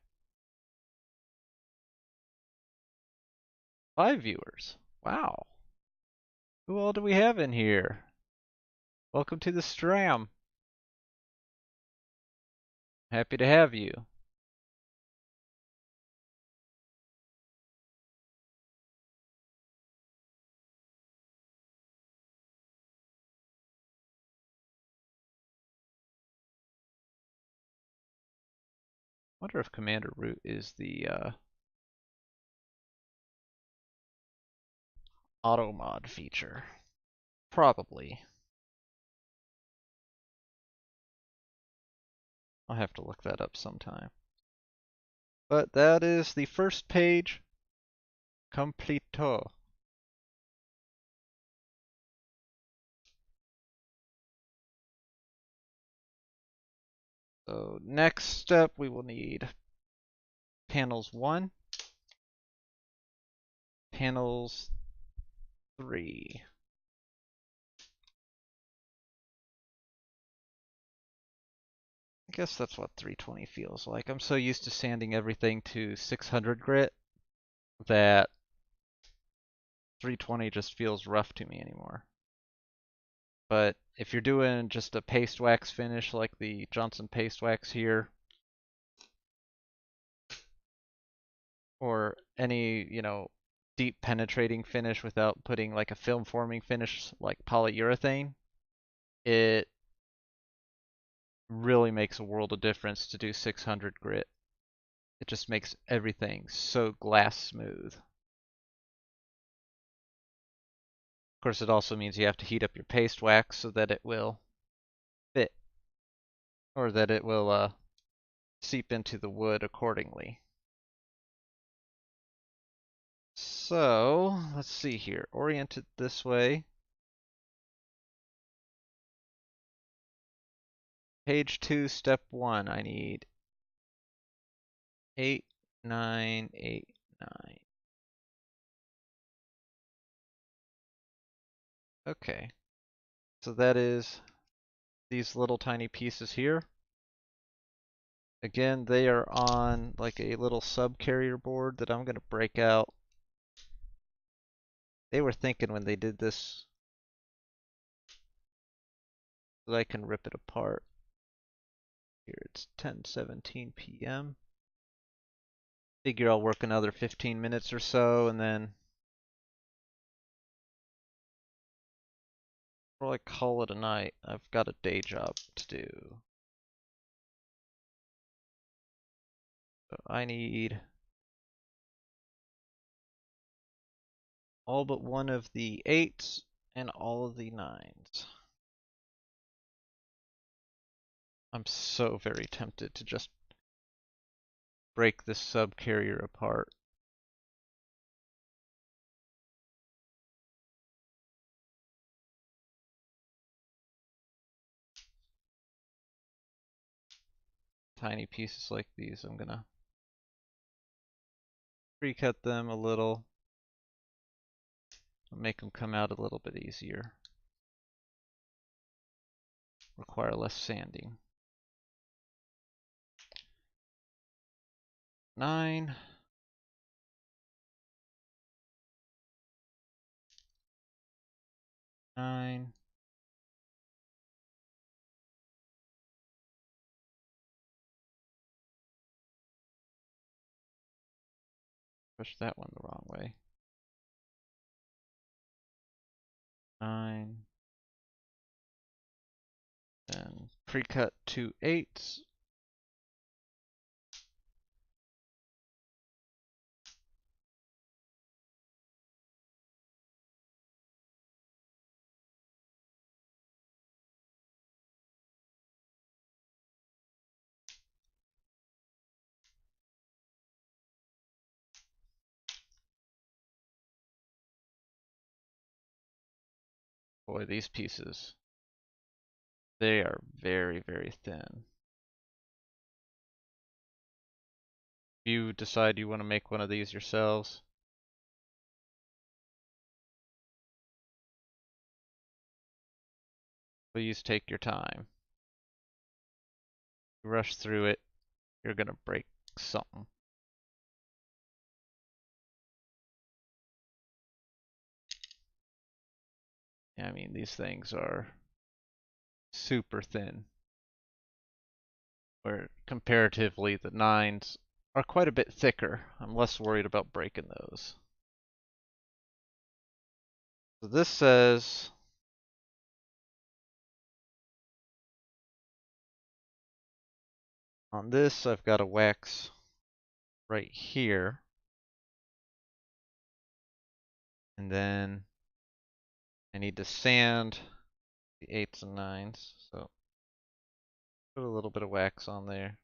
5 viewers. Wow. Who all do we have in here? Welcome to the stream. Happy to have you. Wonder if Commander Root is the auto mod feature. Probably. I'll have to look that up sometime. But that is the first page completo. So next step, we will need panels 1, panels 3. I guess that's what 320 feels like. I'm so used to sanding everything to 600 grit that 320 just feels rough to me anymore. But if you're doing just a paste wax finish like the Johnson paste wax here, or any, deep penetrating finish without putting like a film forming finish like polyurethane, it really makes a world of difference to do 600 grit. It just makes everything so glass smooth. Of course, it also means you have to heat up your paste wax so that it will fit, or that it will seep into the wood accordingly. So, let's see here. Orient it this way. Page 2, step 1, I need 8, 9, 8, 9. Okay, so that is these little tiny pieces here. Again, they are on like a little subcarrier board that I'm going to break out. They were thinking when they did this that I can rip it apart. Here it's 10:17 p.m. Figure I'll work another 15 minutes or so and then probably call it a night. I've got a day job to do. So I need all but one of the 8s and all of the 9s. I'm so very tempted to just break this subcarrier apart. Tiny pieces like these, I'm gonna pre-cut them a little, make them come out a little bit easier. Require less sanding. 9. 9. Push that one the wrong way. 9. Then pre-cut 2 8s. Boy, these pieces, they are very, very thin. If you decide you want to make one of these yourselves, please take your time. Rush through it, you're gonna break something. I mean, these things are super thin, where comparatively the 9s are quite a bit thicker. I'm less worried about breaking those. So this says on this I've got a wax right here, and then I need to sand the 8s and 9s, so put a little bit of wax on there.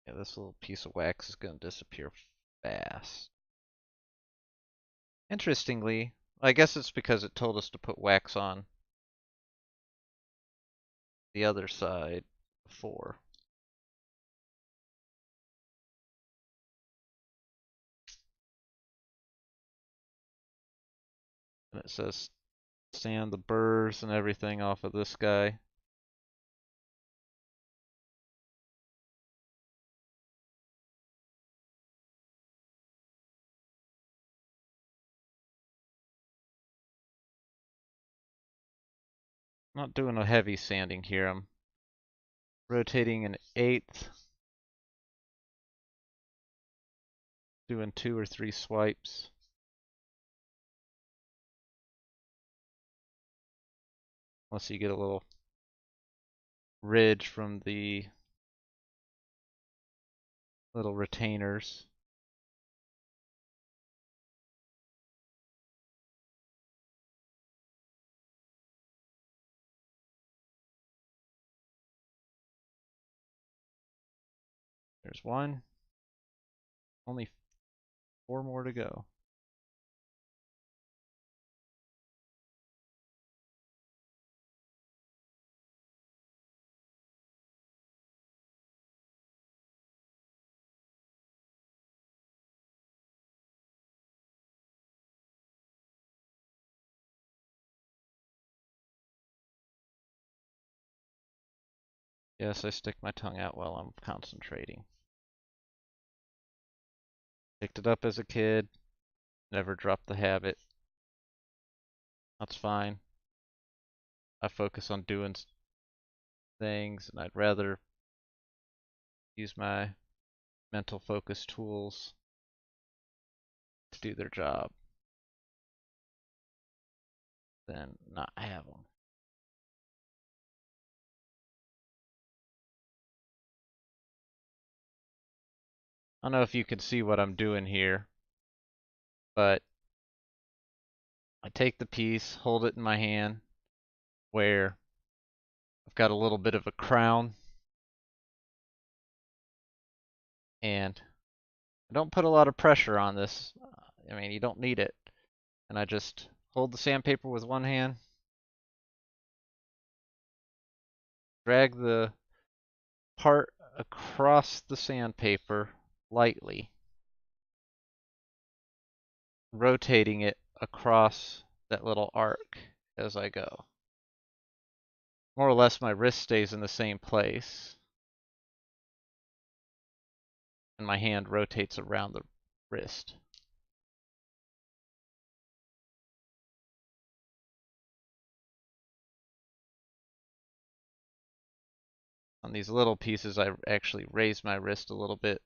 Yeah, this little piece of wax is going to disappear fast. Interestingly, I guess it's because it told us to put wax on the other side before. And it says sand the burrs and everything off of this guy. I'm not doing a heavy sanding here. I'm rotating an eighth, doing 2 or 3 swipes. Unless you get a little ridge from the little retainers. There's one. Only 4 more to go. Yes, I stick my tongue out while I'm concentrating. Picked it up as a kid, never dropped the habit. That's fine. I focus on doing things, and I'd rather use my mental focus tools to do their job than not have them. I don't know if you can see what I'm doing here, but I take the piece, hold it in my hand, where I've got a little bit of a crown, and I don't put a lot of pressure on this. I mean, you don't need it. And I just hold the sandpaper with one hand, drag the part across the sandpaper lightly, rotating it across that little arc as I go. More or less, my wrist stays in the same place, and my hand rotates around the wrist. On these little pieces, I actually raise my wrist a little bit.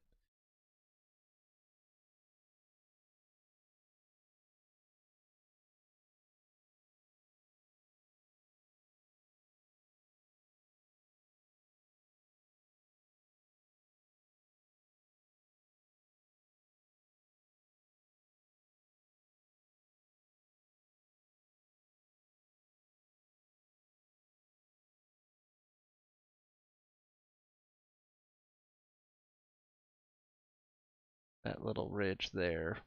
That little ridge there.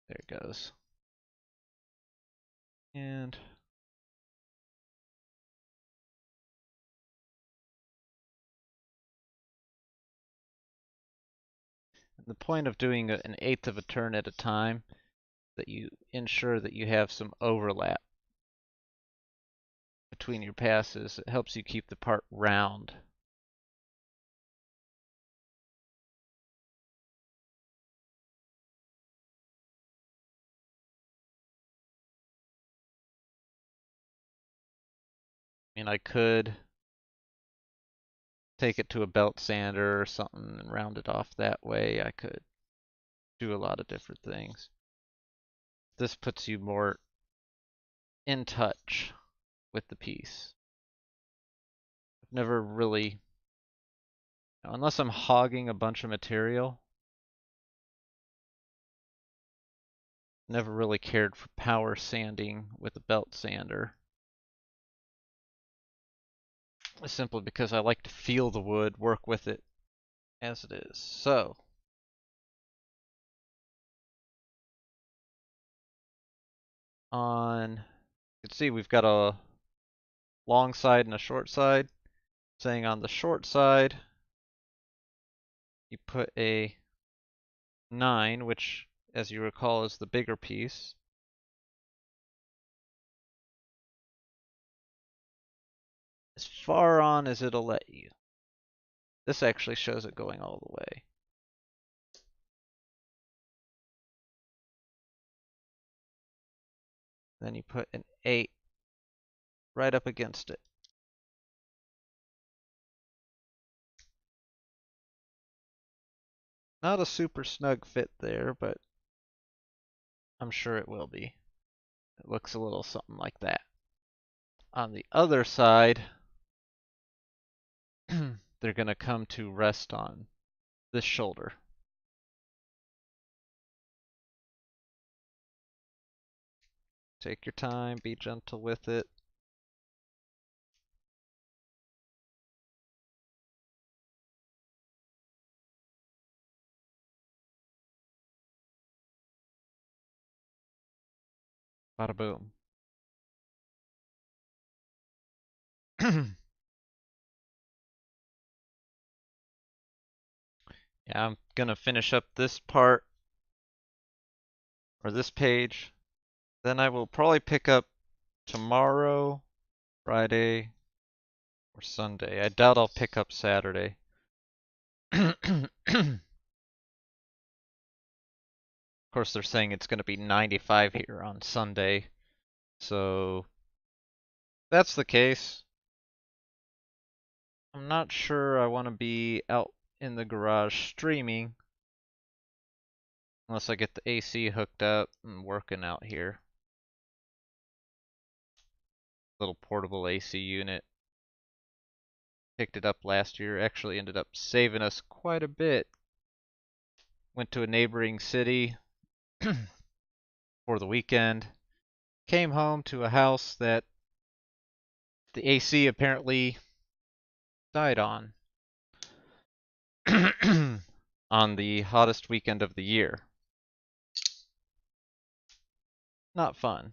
There it goes. And the point of doing an eighth of a turn at a time, that you ensure that you have some overlap between your passes. It helps you keep the part round. I mean, I could take it to a belt sander or something and round it off that way. I could do a lot of different things. This puts you more in touch with the piece. I've never really, unless I'm hogging a bunch of material, never really cared for power sanding with a belt sander. Simply because I like to feel the wood, work with it as it is. So, on, you can see we've got a long side and a short side. Saying on the short side, you put a 9, which, as you recall, is the bigger piece. As far on as it'll let you. This actually shows it going all the way. Then you put an 8 right up against it. Not a super snug fit there, but I'm sure it will be. It looks a little something like that. On the other side, they're going to come to rest on this shoulder. Take your time, be gentle with it. Bada boom. Yeah, I'm gonna finish up this part, or this page. Then I will probably pick up tomorrow, Friday, or Sunday. I doubt I'll pick up Saturday. Of course, they're saying it's gonna be 95 here on Sunday. So, if that's the case, I'm not sure I want to be out in the garage streaming unless I get the AC hooked up and working out here. Little portable AC unit. Picked it up last year. Actually ended up saving us quite a bit. Went to a neighboring city for the weekend. Came home to a house that the AC apparently died on. On the hottest weekend of the year. Not fun.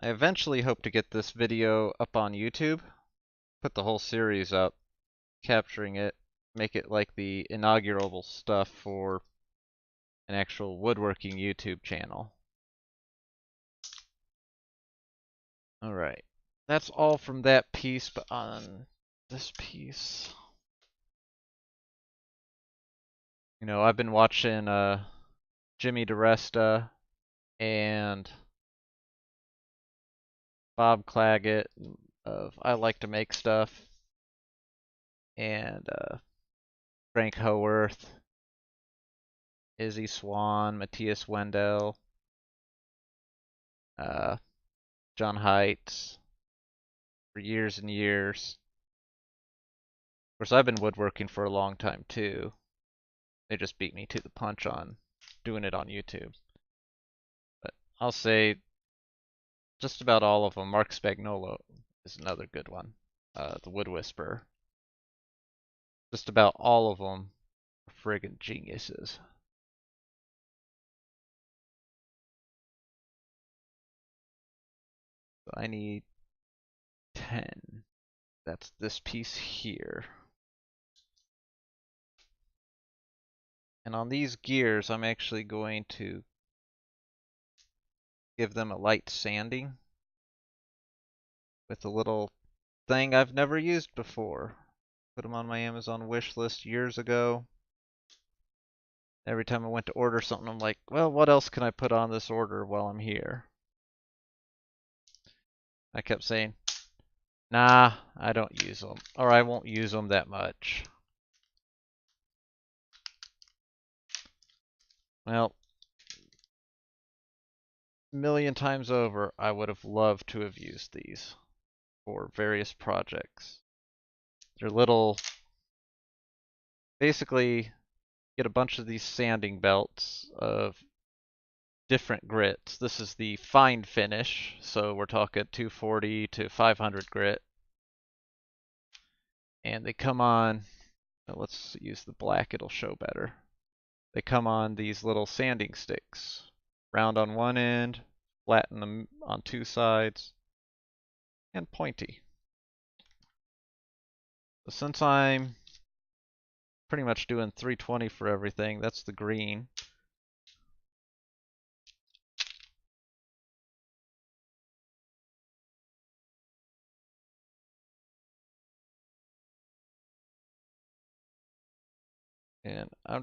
I eventually hope to get this video up on YouTube. Put the whole series up, capturing it, make it like the inaugural stuff for an actual woodworking YouTube channel. Alright, that's all from that piece, but on this piece, you know, I've been watching Jimmy DiResta and Bob Claggett of I Like to Make Stuff, and Frank Howarth, Izzy Swan, Matthias Wendell, John Heights, for years and years. Of course, I've been woodworking for a long time too. They just beat me to the punch on doing it on YouTube. But I'll say just about all of them. Mark Spagnolo is another good one. The Wood Whisperer. Just about all of them are friggin' geniuses. So I need 10. That's this piece here. And on these gears, I'm actually going to give them a light sanding with a little thing I've never used before. Put them on my Amazon wish list years ago. Every time I went to order something, I'm like, well, what else can I put on this order while I'm here? I kept saying, nah, I don't use them, or I won't use them that much. Well, a million times over, I would have loved to have used these for various projects. They're little, basically, get a bunch of these sanding belts of different grits. This is the fine finish, so we're talking 240 to 500 grit. And they come on, let's use the black, it'll show better. They come on these little sanding sticks. Round on one end, flatten them on two sides, and pointy. So since I'm pretty much doing 320 for everything, that's the green. And I'm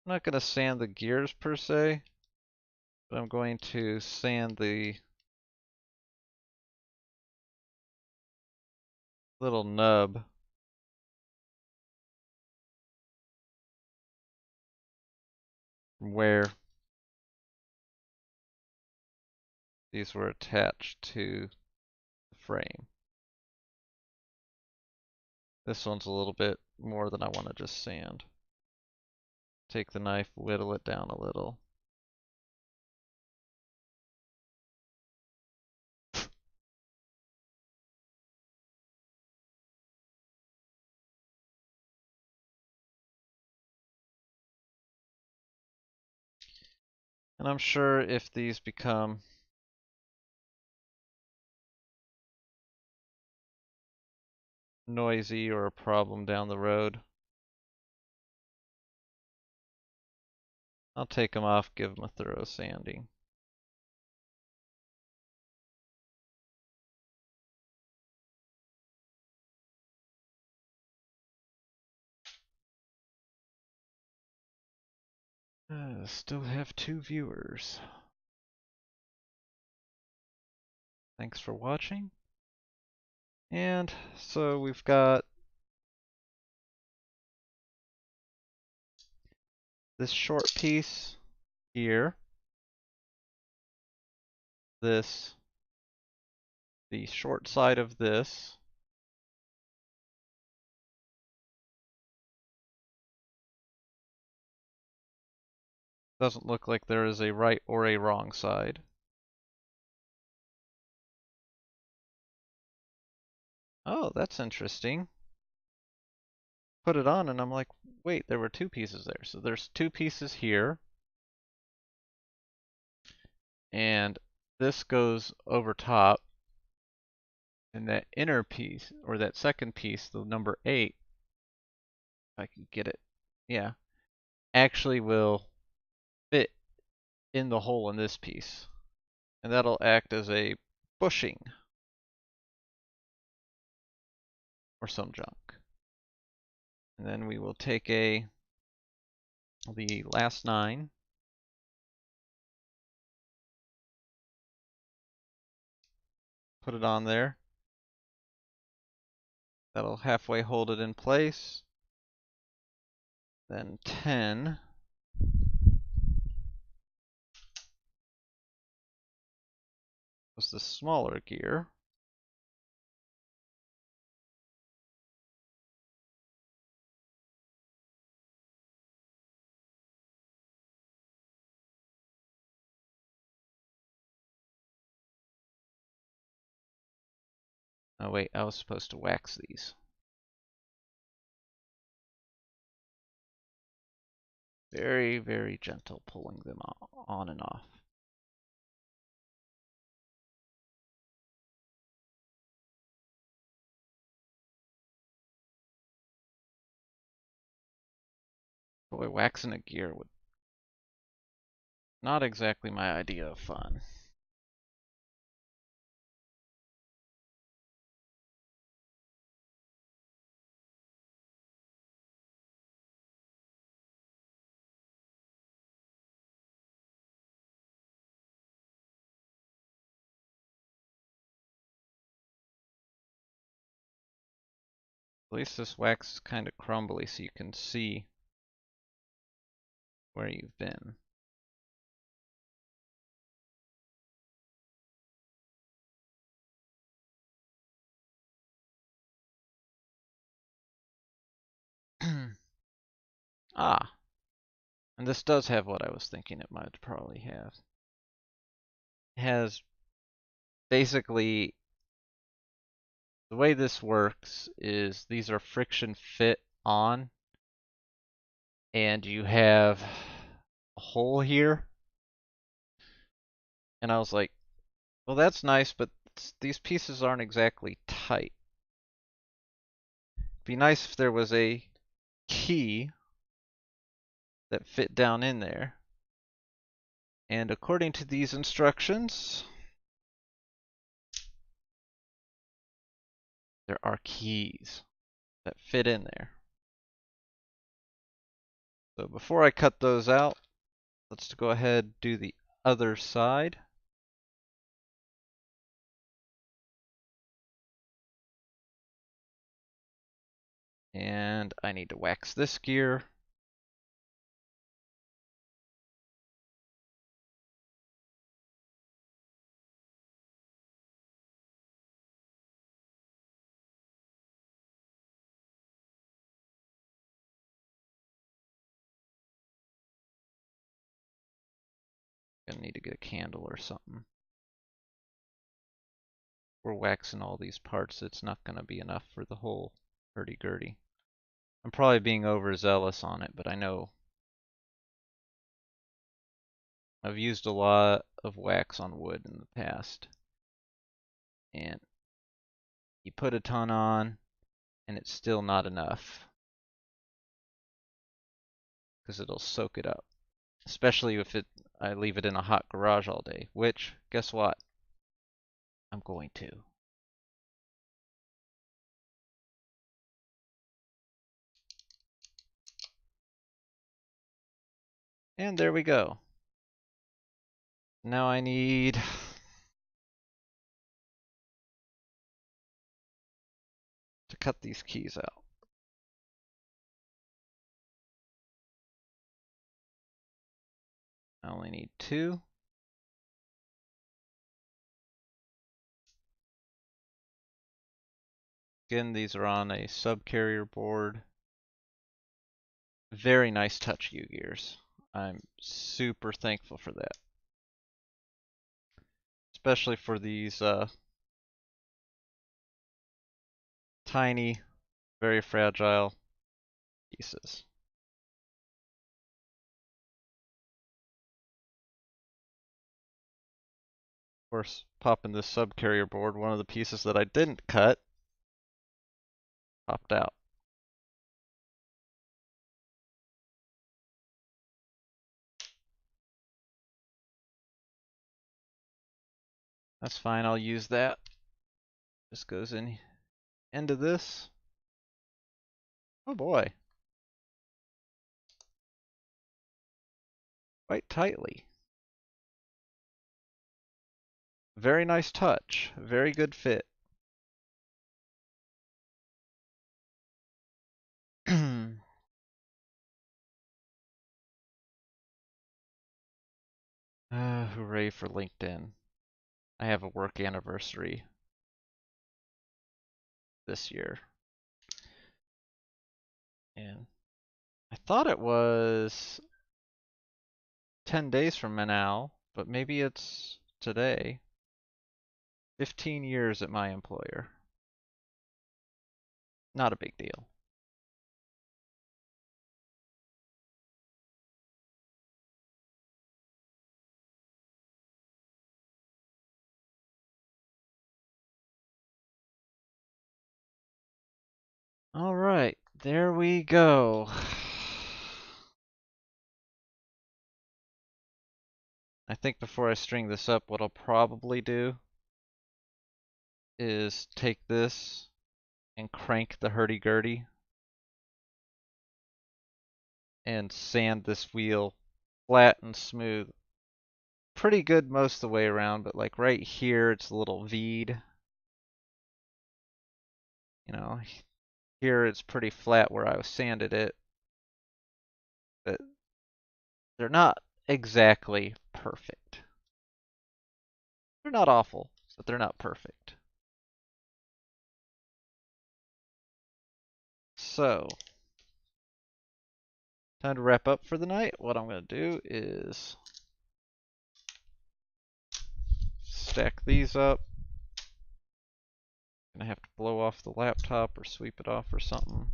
not gonna sand the gears per se, but I'm going to sand the little nub where these were attached to the frame. This one's a little bit more than I want to just sand. Take the knife, whittle it down a little. And I'm sure if these become noisy or a problem down the road, I'll take them off, give them a thorough sanding. Still have 2 viewers. Thanks for watching. And so we've got this short piece here, the short side of this, doesn't look like there is a right or a wrong side. Oh, that's interesting. Put it on and I'm like, wait, there were 2 pieces there. So there's 2 pieces here, and this goes over top, and that inner piece, or that second piece, the number 8, if I can get it, yeah, actually will fit in the hole in this piece. And that'll act as a bushing or some junk. And then we will take the last 9, put it on there. That'll halfway hold it in place. Then 10 was the smaller gear. Oh wait, I was supposed to wax these. Very, very gentle pulling them on and off. Boy, waxing a gear would not exactly my idea of fun. At least this wax is kind of crumbly so you can see where you've been. Ah, and this does have what I was thinking it might probably have. It has basically The way this works is these are friction fit on, and you have a hole here. And I was like, well, that's nice, but these pieces aren't exactly tight. It'd be nice if there was a key that fit down in there. And according to these instructions, there are keys that fit in there. So before I cut those out, let's go ahead and do the other side. And I need to wax this gear. Gonna need to get a candle or something. We're waxing all these parts. It's not gonna be enough for the whole hurdy-gurdy. I'm probably being overzealous on it, but I know I've used a lot of wax on wood in the past. And you put a ton on, and it's still not enough. Because it'll soak it up. Especially if I leave it in a hot garage all day. Which, guess what? I'm going to. And there we go. Now I need to cut these keys out. I only need 2. Again, these are on a subcarrier board. Very nice touch, UGEARS. I'm super thankful for that. Especially for these tiny, very fragile pieces. Of course, popping this subcarrier board, one of the pieces that I didn't cut popped out. That's fine, I'll use that. This goes in into this. Oh boy. Quite tightly. Very nice touch. Very good fit. Hooray for LinkedIn. I have a work anniversary this year. And I thought it was 10 days from now, but maybe it's today. 15 years at my employer. Not a big deal. All right, there we go. I think before I string this up, what I'll probably do is take this and crank the hurdy-gurdy and sand this wheel flat and smooth. Pretty good most of the way around, but like right here, it's a little V'd. You know, here it's pretty flat where I sanded it, but they're not exactly perfect. They're not awful, but they're not perfect. So, time to wrap up for the night. What I'm going to do is stack these up, Gonna have to blow off the laptop or sweep it off or something.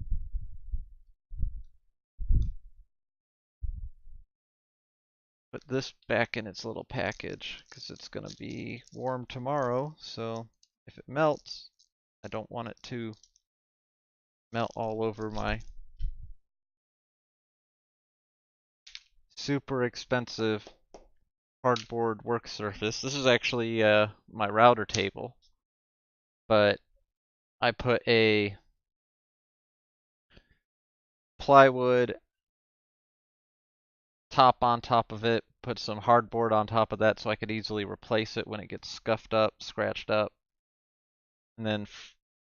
Put this back in its little package because it's gonna be warm tomorrow, so if it melts, I don't want it to melt all over my super expensive cardboard work surface. This is actually my router table, but I put a plywood top on top of it, put some hardboard on top of that so I could easily replace it when it gets scuffed up, scratched up, and then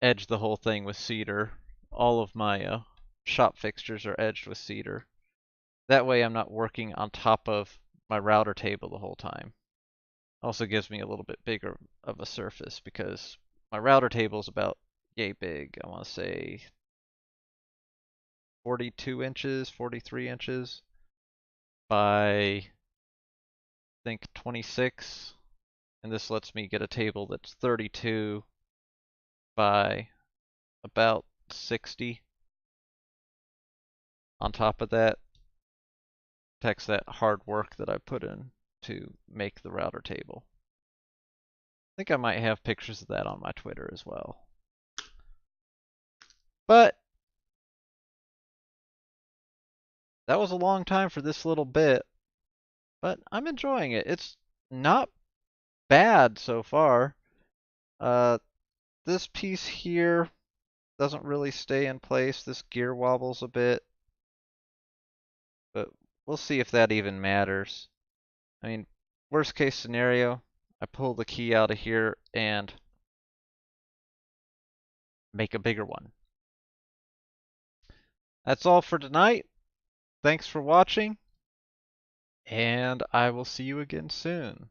edge the whole thing with cedar. All of my shop fixtures are edged with cedar. That way I'm not working on top of my router table the whole time. Also gives me a little bit bigger of a surface because my router table is about yay big. I want to say 42 inches, 43 inches by I think 26. And this lets me get a table that's 32 by about 60. On top of that, protects that hard work that I put in to make the router table. I think I might have pictures of that on my Twitter as well. But that was a long time for this little bit, but I'm enjoying it. It's not bad so far. Uh, this piece here doesn't really stay in place. This gear wobbles a bit, but we'll see if that even matters. I mean, worst case scenario, I pull the key out of here and make a bigger one. That's all for tonight. Thanks for watching, and I will see you again soon.